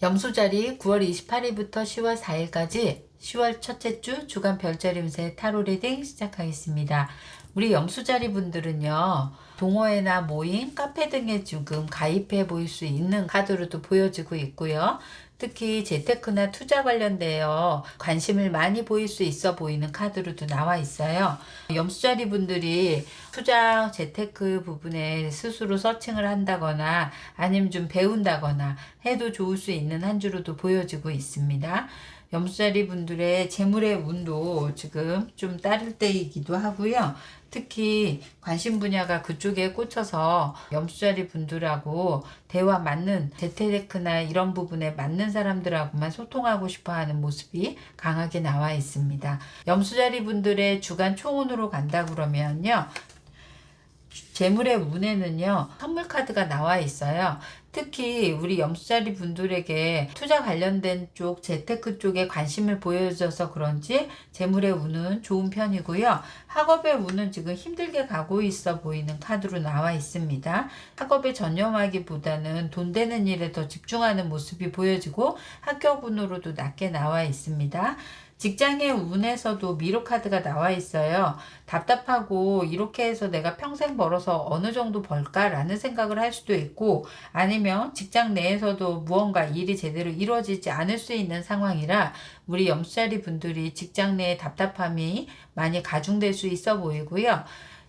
염수자리 9월 28일부터 10월 4일까지 10월 첫째 주 주간 별자리 운세 타로 리딩 시작하겠습니다. 우리 염수자리 분들은요. 동호회나 모임, 카페 등에 지금 가입해 보일 수 있는 카드로도 보여지고 있고요. 특히 재테크나 투자 관련되어 관심을 많이 보일 수 있어 보이는 카드로도 나와 있어요. 염수자리 분들이 투자, 재테크 부분에 스스로 서칭을 한다거나 아니면 좀 배운다거나 해도 좋을 수 있는 한 주로도 보여지고 있습니다. 염수자리 분들의 재물의 운도 지금 좀 따를 때이기도 하고요. 특히 관심 분야가 그쪽에 꽂혀서 염수자리 분들하고 대화 맞는 재테크나 이런 부분에 맞는 사람들하고만 소통하고 싶어 하는 모습이 강하게 나와 있습니다. 염수자리 분들의 주간 총운으로 간다 그러면요. 재물의 운에는요, 선물 카드가 나와 있어요. 특히 우리 염수자리 분들에게 투자 관련된 쪽, 재테크 쪽에 관심을 보여줘서 그런지 재물의 운은 좋은 편이고요. 학업의 운은 지금 힘들게 가고 있어 보이는 카드로 나와 있습니다. 학업에 전념하기보다는 돈 되는 일에 더 집중하는 모습이 보여지고 합격 운으로도 낮게 나와 있습니다. 직장의 운에서도 미로 카드가 나와 있어요. 답답하고 이렇게 해서 내가 평생 벌어서 어느 정도 벌까라는 생각을 할 수도 있고, 아니면 직장 내에서도 무언가 일이 제대로 이루어지지 않을 수 있는 상황이라 우리 염수자리 분들이 직장 내의 답답함이 많이 가중될 수 있어 보이고요.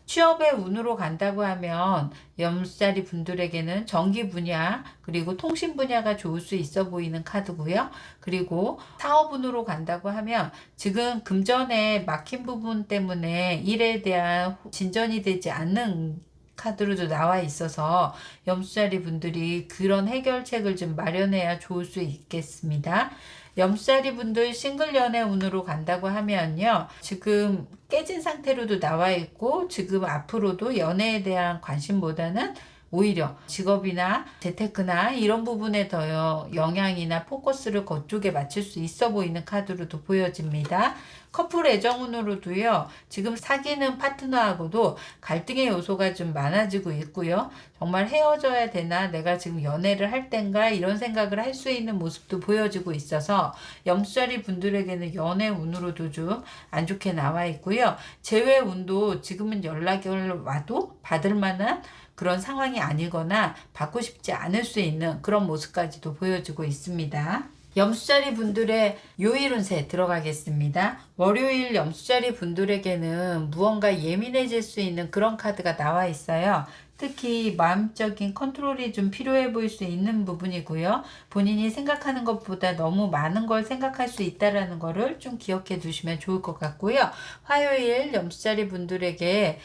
취업의 운으로 간다고 하면 염수자리 분들에게는 전기 분야 그리고 통신 분야가 좋을 수 있어 보이는 카드고요. 그리고 사업 운으로 간다고 하면 지금 금전에 막힌 부분 때문에 일에 대한 진전이 되지 않는 카드로도 나와 있어서 염수자리 분들이 그런 해결책을 좀 마련해야 좋을 수 있겠습니다. 염수자리 분들 싱글 연애 운으로 간다고 하면요. 지금 깨진 상태로도 나와 있고 지금 앞으로도 연애에 대한 관심보다는 오히려 직업이나 재테크나 이런 부분에 더 영향이나 포커스를 그쪽에 맞출 수 있어 보이는 카드로도 보여집니다. 커플 애정운으로도요. 지금 사귀는 파트너하고도 갈등의 요소가 좀 많아지고 있고요. 정말 헤어져야 되나 내가 지금 연애를 할 땐가 이런 생각을 할 수 있는 모습도 보여지고 있어서 염수자리 분들에게는 연애 운으로도 좀 안 좋게 나와 있고요. 재회 운도 지금은 연락이 와도 받을 만한 그런 상황이 아니거나 받고 싶지 않을 수 있는 그런 모습까지도 보여지고 있습니다. 염수자리 분들의 요일 운세 들어가겠습니다. 월요일 염수자리 분들에게는 무언가 예민해질 수 있는 그런 카드가 나와 있어요. 특히 마음적인 컨트롤이 좀 필요해 보일 수 있는 부분이고요. 본인이 생각하는 것보다 너무 많은 걸 생각할 수 있다는 거를 좀 기억해 두시면 좋을 것 같고요. 화요일 염수자리 분들에게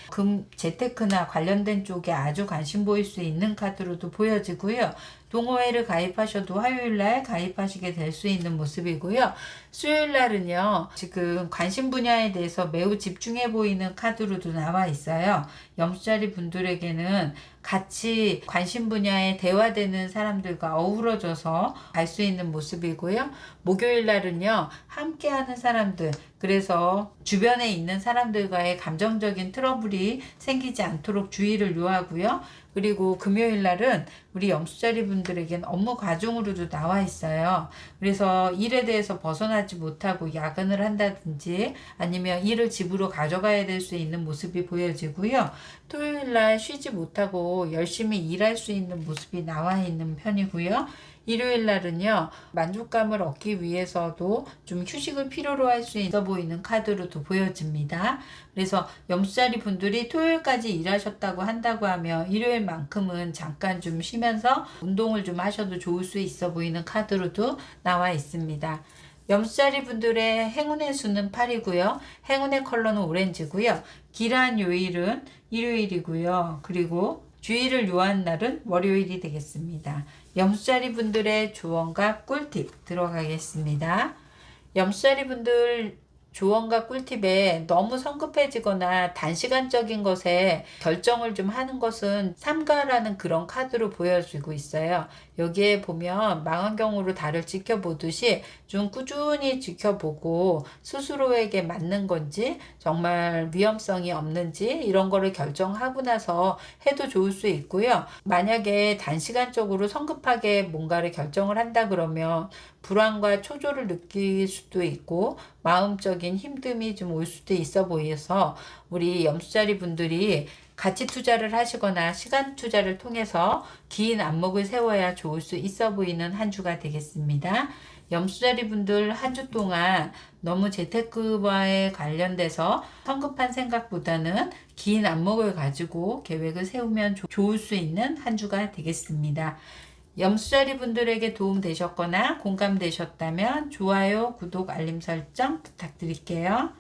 재테크나 관련된 쪽에 아주 관심 보일 수 있는 카드로도 보여지고요. 동호회를 가입하셔도 화요일날 가입하시게 될 수 있는 모습이고요. 수요일날은요. 지금 관심 분야에 대해서 매우 집중해 보이는 카드로도 나와 있어요. 염수자리 분들에게는 같이 관심 분야에 대화되는 사람들과 어우러져서 갈 수 있는 모습이고요. 목요일 날은요. 함께하는 사람들, 그래서 주변에 있는 사람들과의 감정적인 트러블이 생기지 않도록 주의를 요하고요. 그리고 금요일 날은 우리 염수자리 분들에겐 업무 과중으로도 나와 있어요. 그래서 일에 대해서 벗어나지 못하고 야근을 한다든지 아니면 일을 집으로 가져가야 될 수 있는 모습이 보여지고요. 토요일 날 쉬지 못하고 열심히 일할 수 있는 모습이 나와 있는 편이고요. 일요일 날은요, 만족감을 얻기 위해서도 좀 휴식을 필요로 할 수 있어 보이는 카드로도 보여집니다. 그래서 염수자리 분들이 토요일까지 일하셨다고 한다고 하면 일요일만큼은 잠깐 좀 쉬면서 운동을 좀 하셔도 좋을 수 있어 보이는 카드로도 나와 있습니다. 염수자리 분들의 행운의 수는 8이고요. 행운의 컬러는 오렌지고요. 기란 요일은 일요일이고요. 그리고 주의를 요한 날은 월요일이 되겠습니다. 염수자리 분들의 조언과 꿀팁 들어가겠습니다. 염수자리 분들 조언과 꿀팁에 너무 성급해지거나 단시간적인 것에 결정을 좀 하는 것은 삼가라는 그런 카드로 보여지고 있어요. 여기에 보면 망원경으로 달을 지켜보듯이 좀 꾸준히 지켜보고 스스로에게 맞는 건지 정말 위험성이 없는지 이런 거를 결정하고 나서 해도 좋을 수 있고요. 만약에 단시간적으로 성급하게 뭔가를 결정을 한다 그러면 불안과 초조를 느낄 수도 있고 마음적인 힘듦이 좀 올 수도 있어 보여서 우리 염수자리 분들이 가치 투자를 하시거나 시간 투자를 통해서 긴 안목을 세워야 좋을 수 있어 보이는 한 주가 되겠습니다. 염수자리 분들 한 주 동안 너무 재테크와에 관련돼서 성급한 생각보다는 긴 안목을 가지고 계획을 세우면 좋을 수 있는 한 주가 되겠습니다. 염수자리 분들에게 도움 되셨거나 공감되셨다면 좋아요, 구독, 알림 설정 부탁드릴게요.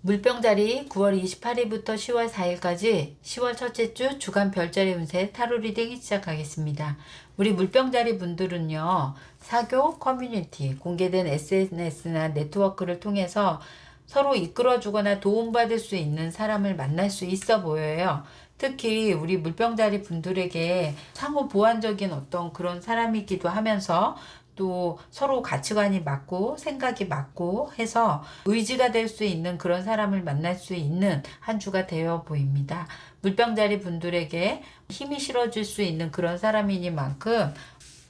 물병자리 9월 28일부터 10월 4일까지 10월 첫째 주 주간 별자리 운세 타로 리딩 시작하겠습니다. 우리 물병자리 분들은요, 사교, 커뮤니티, 공개된 SNS나 네트워크를 통해서 서로 이끌어주거나 도움받을 수 있는 사람을 만날 수 있어 보여요. 특히 우리 물병자리 분들에게 상호 보완적인 어떤 그런 사람이기도 하면서 또 서로 가치관이 맞고 생각이 맞고 해서 의지가 될 수 있는 그런 사람을 만날 수 있는 한 주가 되어 보입니다. 물병자리 분들에게 힘이 실어줄 수 있는 그런 사람이니만큼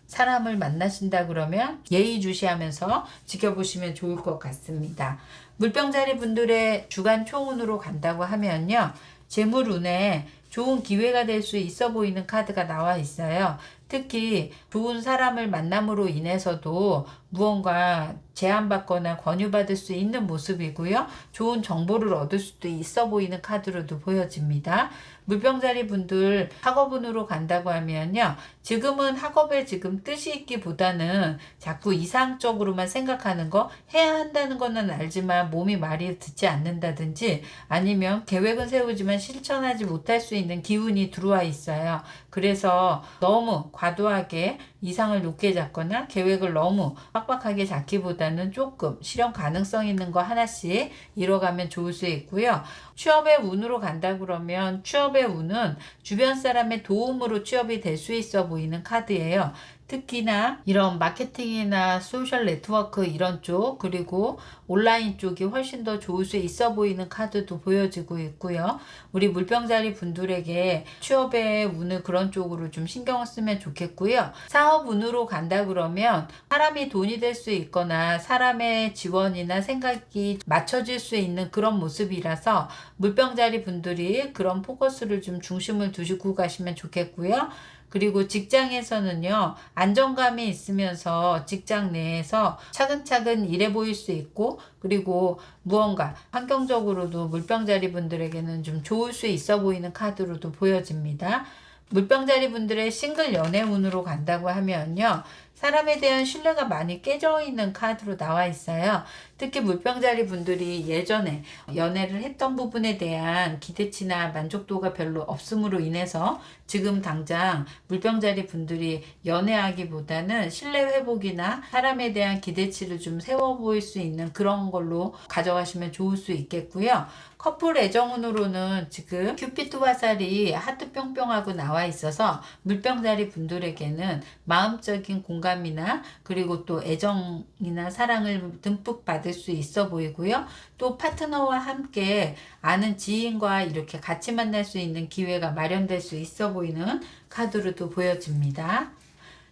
사람을 만나신다 그러면 예의주시하면서 지켜보시면 좋을 것 같습니다. 물병자리 분들의 주간 총운으로 간다고 하면요, 재물운에 좋은 기회가 될 수 있어 보이는 카드가 나와 있어요. 특히 좋은 사람을 만남으로 인해서도 무언가 제안받거나 권유받을 수 있는 모습이고요. 좋은 정보를 얻을 수도 있어 보이는 카드로도 보여집니다. 물병자리 분들 학업운으로 간다고 하면요, 지금은 학업에 지금 뜻이 있기보다는 자꾸 이상적으로만 생각하는 거, 해야 한다는 거는 알지만 몸이 말이 듣지 않는다든지 아니면 계획은 세우지만 실천하지 못할 수 있는 기운이 들어와 있어요. 그래서 너무 과도하게 이상을 높게 잡거나 계획을 너무 빡빡하게 잡기보다는 조금 실현 가능성 있는 거 하나씩 이뤄가면 좋을 수 있고요. 취업의 운으로 간다 그러면 취업의 운은 주변 사람의 도움으로 취업이 될 수 있어 보이는 카드예요. 특히나 이런 마케팅이나 소셜 네트워크 이런 쪽, 그리고 온라인 쪽이 훨씬 더 좋을 수 있어 보이는 카드도 보여지고 있고요. 우리 물병자리 분들에게 취업의 운을 그런 쪽으로 좀 신경을 쓰면 좋겠고요. 사업 운으로 간다 그러면 사람이 돈이 될 수 있거나 사람의 지원이나 생각이 맞춰질 수 있는 그런 모습이라서 물병자리 분들이 그런 포커스를 좀 중심을 두시고 가시면 좋겠고요. 그리고 직장에서는요, 안정감이 있으면서 직장 내에서 차근차근 일해 보일 수 있고, 그리고 무언가 환경적으로도 물병자리 분들에게는 좀 좋을 수 있어 보이는 카드로도 보여집니다. 물병자리 분들의 싱글 연애 운으로 간다고 하면요, 사람에 대한 신뢰가 많이 깨져 있는 카드로 나와 있어요. 특히 물병자리 분들이 예전에 연애를 했던 부분에 대한 기대치나 만족도가 별로 없음으로 인해서 지금 당장 물병자리 분들이 연애하기보다는 신뢰 회복이나 사람에 대한 기대치를 좀 세워 보일 수 있는 그런 걸로 가져가시면 좋을 수 있겠고요. 커플 애정운으로는 지금 큐피드 화살이 하트 뿅뿅하고 나와 있어서 물병자리 분들에게는 마음적인 공감이나 그리고 또 애정이나 사랑을 듬뿍 받을 수 있어 보이고요. 또 파트너와 함께 아는 지인과 이렇게 같이 만날 수 있는 기회가 마련될 수 있어 보이는 카드로도 보여집니다.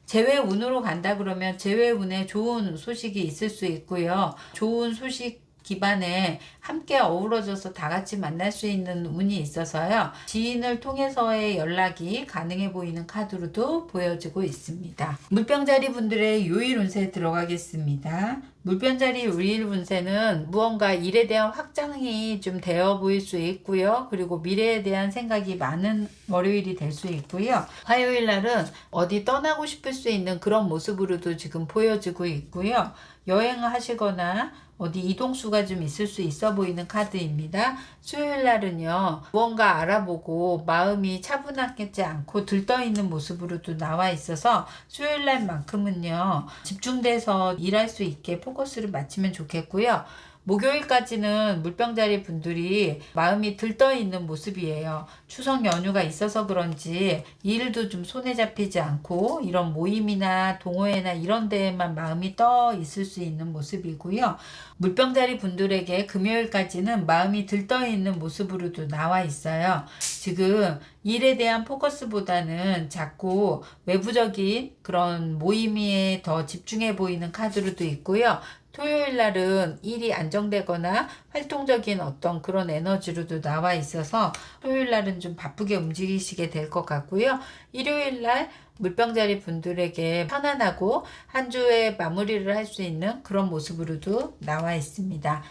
재회운으로 간다 그러면 재회운에 좋은 소식이 있을 수 있고요. 좋은 소식 기반에 함께 어우러져서 다 같이 만날 수 있는 운이 있어서요, 지인을 통해서의 연락이 가능해 보이는 카드로도 보여지고 있습니다. 물병자리 분들의 요일 운세 들어가겠습니다. 물병자리 요일 운세는 무언가 일에 대한 확장이 좀 되어 보일 수 있고요. 그리고 미래에 대한 생각이 많은 월요일이 될 수 있고요. 화요일 날은 어디 떠나고 싶을 수 있는 그런 모습으로도 지금 보여지고 있고요. 여행을 하시거나 어디 이동수가 좀 있을 수 있어 보이는 카드입니다. 수요일 날은요, 무언가 알아보고 마음이 차분하지 않고 들떠있는 모습으로도 나와 있어서 수요일 날만큼은요, 집중돼서 일할 수 있게 포커스를 맞추면 좋겠고요. 목요일까지는 물병자리 분들이 마음이 들떠있는 모습이에요. 추석 연휴가 있어서 그런지 일도 좀 손에 잡히지 않고 이런 모임이나 동호회나 이런 데에만 마음이 떠 있을 수 있는 모습이고요. 물병자리 분들에게 금요일까지는 마음이 들떠있는 모습으로도 나와 있어요. 지금 일에 대한 포커스보다는 자꾸 외부적인 그런 모임에 더 집중해 보이는 카드로도 있고요. 토요일 날은 일이 안정되거나 활동적인 어떤 그런 에너지로도 나와 있어서 토요일 날은 좀 바쁘게 움직이시게 될 것 같고요. 일요일 날 물병자리 분들에게 편안하고 한 주의 마무리를 할 수 있는 그런 모습으로도 나와 있습니다.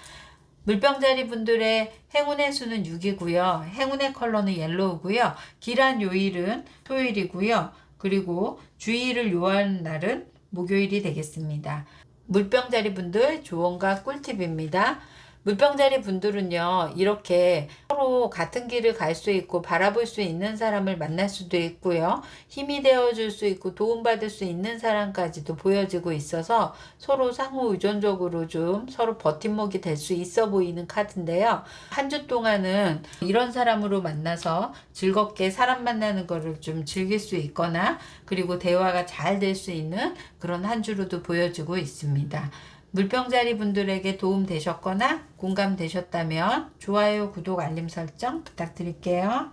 물병자리 분들의 행운의 수는 6이고요. 행운의 컬러는 옐로우고요. 길한 요일은 토요일이고요. 그리고 주의를 요하는 날은 목요일이 되겠습니다. 물병자리 분들 조언과 꿀팁입니다. 물병자리 분들은요, 이렇게 서로 같은 길을 갈 수 있고 바라볼 수 있는 사람을 만날 수도 있고요. 힘이 되어줄 수 있고 도움받을 수 있는 사람까지도 보여지고 있어서 서로 상호 의존적으로 좀 서로 버팀목이 될 수 있어 보이는 카드인데요. 한 주 동안은 이런 사람으로 만나서 즐겁게 사람 만나는 거를 좀 즐길 수 있거나 그리고 대화가 잘 될 수 있는 그런 한 주로도 보여지고 있습니다. 물병자리 분들에게 도움 되셨거나 공감되셨다면 좋아요, 구독, 알림 설정 부탁드릴게요.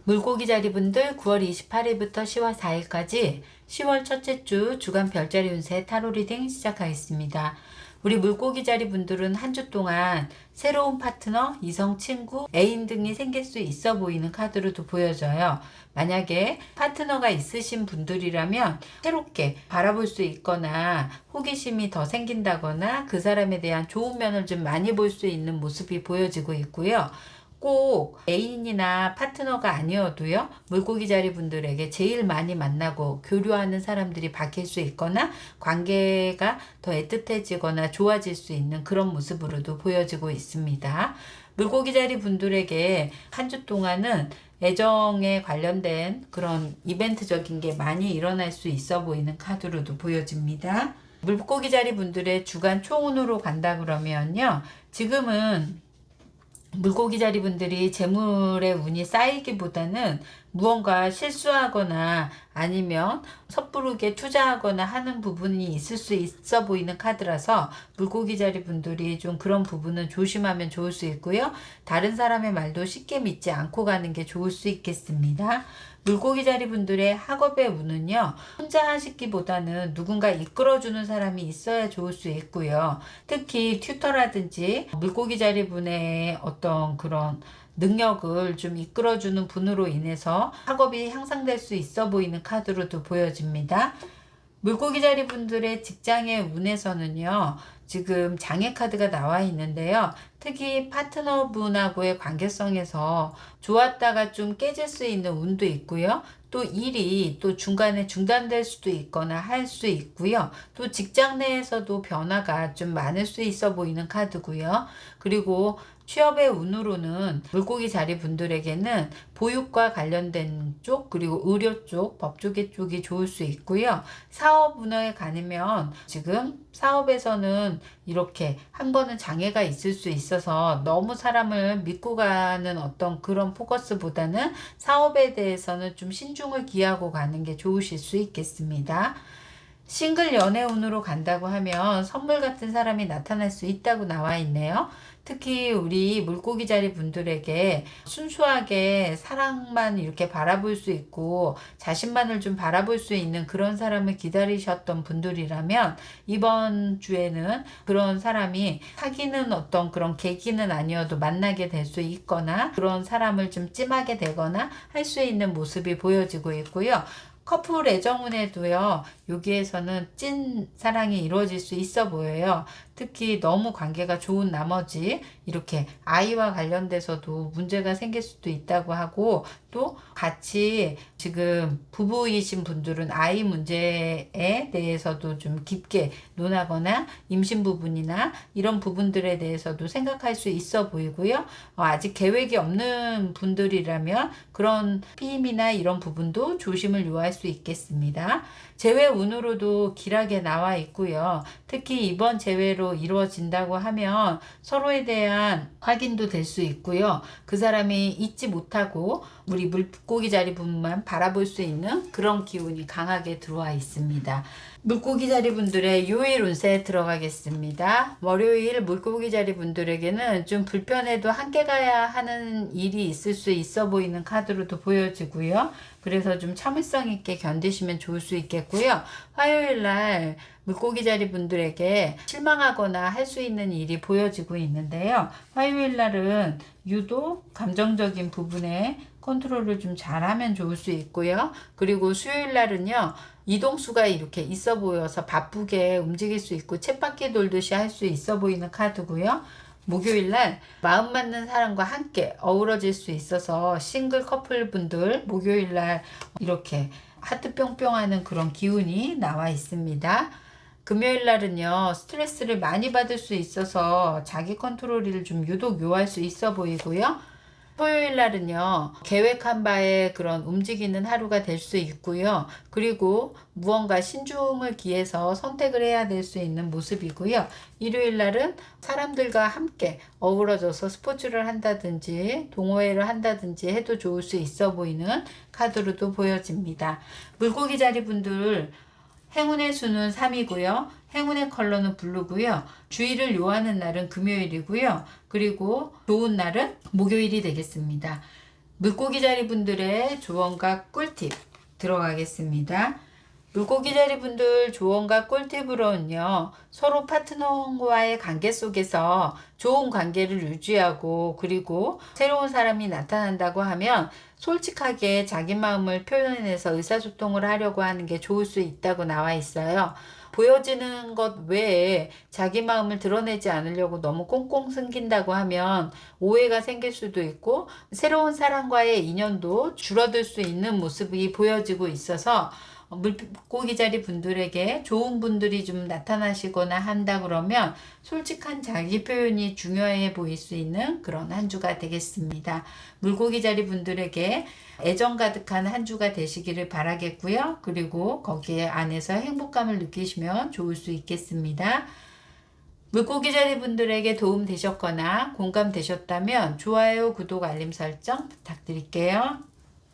물고기 자리 분들 9월 28일부터 10월 4일까지 10월 첫째 주 주간 별자리 운세 타로 리딩 시작하겠습니다. 우리 물고기 자리 분들은 한 주 동안 새로운 파트너, 이성, 친구, 애인 등이 생길 수 있어 보이는 카드로도 보여져요. 만약에 파트너가 있으신 분들이라면 새롭게 바라볼 수 있거나 호기심이 더 생긴다거나 그 사람에 대한 좋은 면을 좀 많이 볼 수 있는 모습이 보여지고 있고요. 꼭 애인이나 파트너가 아니어도요, 물고기 자리 분들에게 제일 많이 만나고 교류하는 사람들이 바뀔 수 있거나 관계가 더 애틋해지거나 좋아질 수 있는 그런 모습으로도 보여지고 있습니다. 물고기 자리 분들에게 한 주 동안은 애정에 관련된 그런 이벤트적인 게 많이 일어날 수 있어 보이는 카드로도 보여집니다. 물고기 자리 분들의 주간 총운으로 간다 그러면요, 지금은 물고기 자리 분들이 재물의 운이 쌓이기보다는 무언가 실수하거나 아니면 섣부르게 투자하거나 하는 부분이 있을 수 있어 보이는 카드라서 물고기 자리 분들이 좀 그런 부분은 조심하면 좋을 수 있고요. 다른 사람의 말도 쉽게 믿지 않고 가는 게 좋을 수 있겠습니다. 물고기 자리 분들의 학업의 운은요, 혼자 하시기보다는 누군가 이끌어주는 사람이 있어야 좋을 수 있고요. 특히 튜터라든지 물고기 자리 분의 어떤 그런 능력을 좀 이끌어주는 분으로 인해서 학업이 향상될 수 있어 보이는 카드로도 보여집니다. 물고기 자리 분들의 직장의 운에서는요, 지금 장애 카드가 나와 있는데요. 특히 파트너분하고의 관계성에서 좋았다가 좀 깨질 수 있는 운도 있고요. 또 일이 또 중간에 중단될 수도 있거나 할 수 있고요. 또 직장 내에서도 변화가 좀 많을 수 있어 보이는 카드고요. 그리고 취업의 운으로는 물고기 자리 분들에게는 보육과 관련된 쪽, 그리고 의료 쪽, 법조계 쪽이 좋을 수 있고요. 사업 운에 가면 지금 사업에서는 이렇게 한 번은 장애가 있을 수 있어서 너무 사람을 믿고 가는 어떤 그런 포커스보다는 사업에 대해서는 좀 신중을 기하고 가는 게 좋으실 수 있겠습니다. 싱글 연애 운으로 간다고 하면 선물 같은 사람이 나타날 수 있다고 나와 있네요. 특히 우리 물고기 자리 분들에게 순수하게 사랑만 이렇게 바라볼 수 있고 자신만을 좀 바라볼 수 있는 그런 사람을 기다리셨던 분들이라면 이번 주에는 그런 사람이 사귀는 어떤 그런 계기는 아니어도 만나게 될 수 있거나 그런 사람을 좀 찜하게 되거나 할 수 있는 모습이 보여지고 있고요. 커플 애정운에도요, 여기에서는 찐 사랑이 이루어질 수 있어 보여요. 특히 너무 관계가 좋은 나머지 이렇게 아이와 관련돼서도 문제가 생길 수도 있다고 하고, 또 같이 지금 부부이신 분들은 아이 문제에 대해서도 좀 깊게 논하거나 임신 부분이나 이런 부분들에 대해서도 생각할 수 있어 보이고요. 아직 계획이 없는 분들이라면 그런 피임이나 이런 부분도 조심을 요할 수 있겠습니다. 재회 운으로도 길하게 나와 있고요. 특히 이번 재회로 이루어진다고 하면 서로에 대한 확인도 될 수 있고요. 그 사람이 잊지 못하고 우리 물고기 자리 분만 바라볼 수 있는 그런 기운이 강하게 들어와 있습니다. 물고기 자리 분들의 요일 운세 들어가겠습니다. 월요일 물고기 자리 분들에게는 좀 불편해도 함께 가야 하는 일이 있을 수 있어 보이는 카드로도 보여지고요. 그래서 좀 참을성 있게 견디시면 좋을 수 있겠고요. 화요일 날 물고기 자리 분들에게 실망하거나 할 수 있는 일이 보여지고 있는데요. 화요일 날은 유독 감정적인 부분에 컨트롤을 좀 잘하면 좋을 수 있고요. 그리고 수요일 날은요, 이동수가 이렇게 있어 보여서 바쁘게 움직일 수 있고 쳇바퀴 돌듯이 할 수 있어 보이는 카드고요. 목요일 날 마음 맞는 사람과 함께 어우러질 수 있어서 싱글 커플 분들 목요일 날 이렇게 하트 뿅뿅 하는 그런 기운이 나와 있습니다. 금요일 날은요, 스트레스를 많이 받을 수 있어서 자기 컨트롤을 좀 유독 요할 수 있어 보이고요. 토요일 날은요, 계획한 바에 그런 움직이는 하루가 될 수 있고요. 그리고 무언가 신중을 기해서 선택을 해야 될 수 있는 모습이고요. 일요일 날은 사람들과 함께 어우러져서 스포츠를 한다든지 동호회를 한다든지 해도 좋을 수 있어 보이는 카드로도 보여집니다. 물고기 자리 분들, 행운의 수는 3이고요. 행운의 컬러는 블루고요. 주의를 요하는 날은 금요일이고요. 그리고 좋은 날은 목요일이 되겠습니다. 물고기 자리 분들의 조언과 꿀팁 들어가겠습니다. 물고기 자리 분들 조언과 꿀팁으로는요, 서로 파트너와의 관계 속에서 좋은 관계를 유지하고, 그리고 새로운 사람이 나타난다고 하면 솔직하게 자기 마음을 표현해서 의사소통을 하려고 하는 게 좋을 수 있다고 나와 있어요. 보여지는 것 외에 자기 마음을 드러내지 않으려고 너무 꽁꽁 숨긴다고 하면 오해가 생길 수도 있고, 새로운 사람과의 인연도 줄어들 수 있는 모습이 보여지고 있어서 물고기 자리 분들에게 좋은 분들이 좀 나타나시거나 한다 그러면 솔직한 자기 표현이 중요해 보일 수 있는 그런 한 주가 되겠습니다. 물고기 자리 분들에게 애정 가득한 한 주가 되시기를 바라겠고요. 그리고 거기에 안에서 행복감을 느끼시면 좋을 수 있겠습니다. 물고기 자리 분들에게 도움 되셨거나 공감되셨다면 좋아요, 구독, 알림 설정 부탁드릴게요.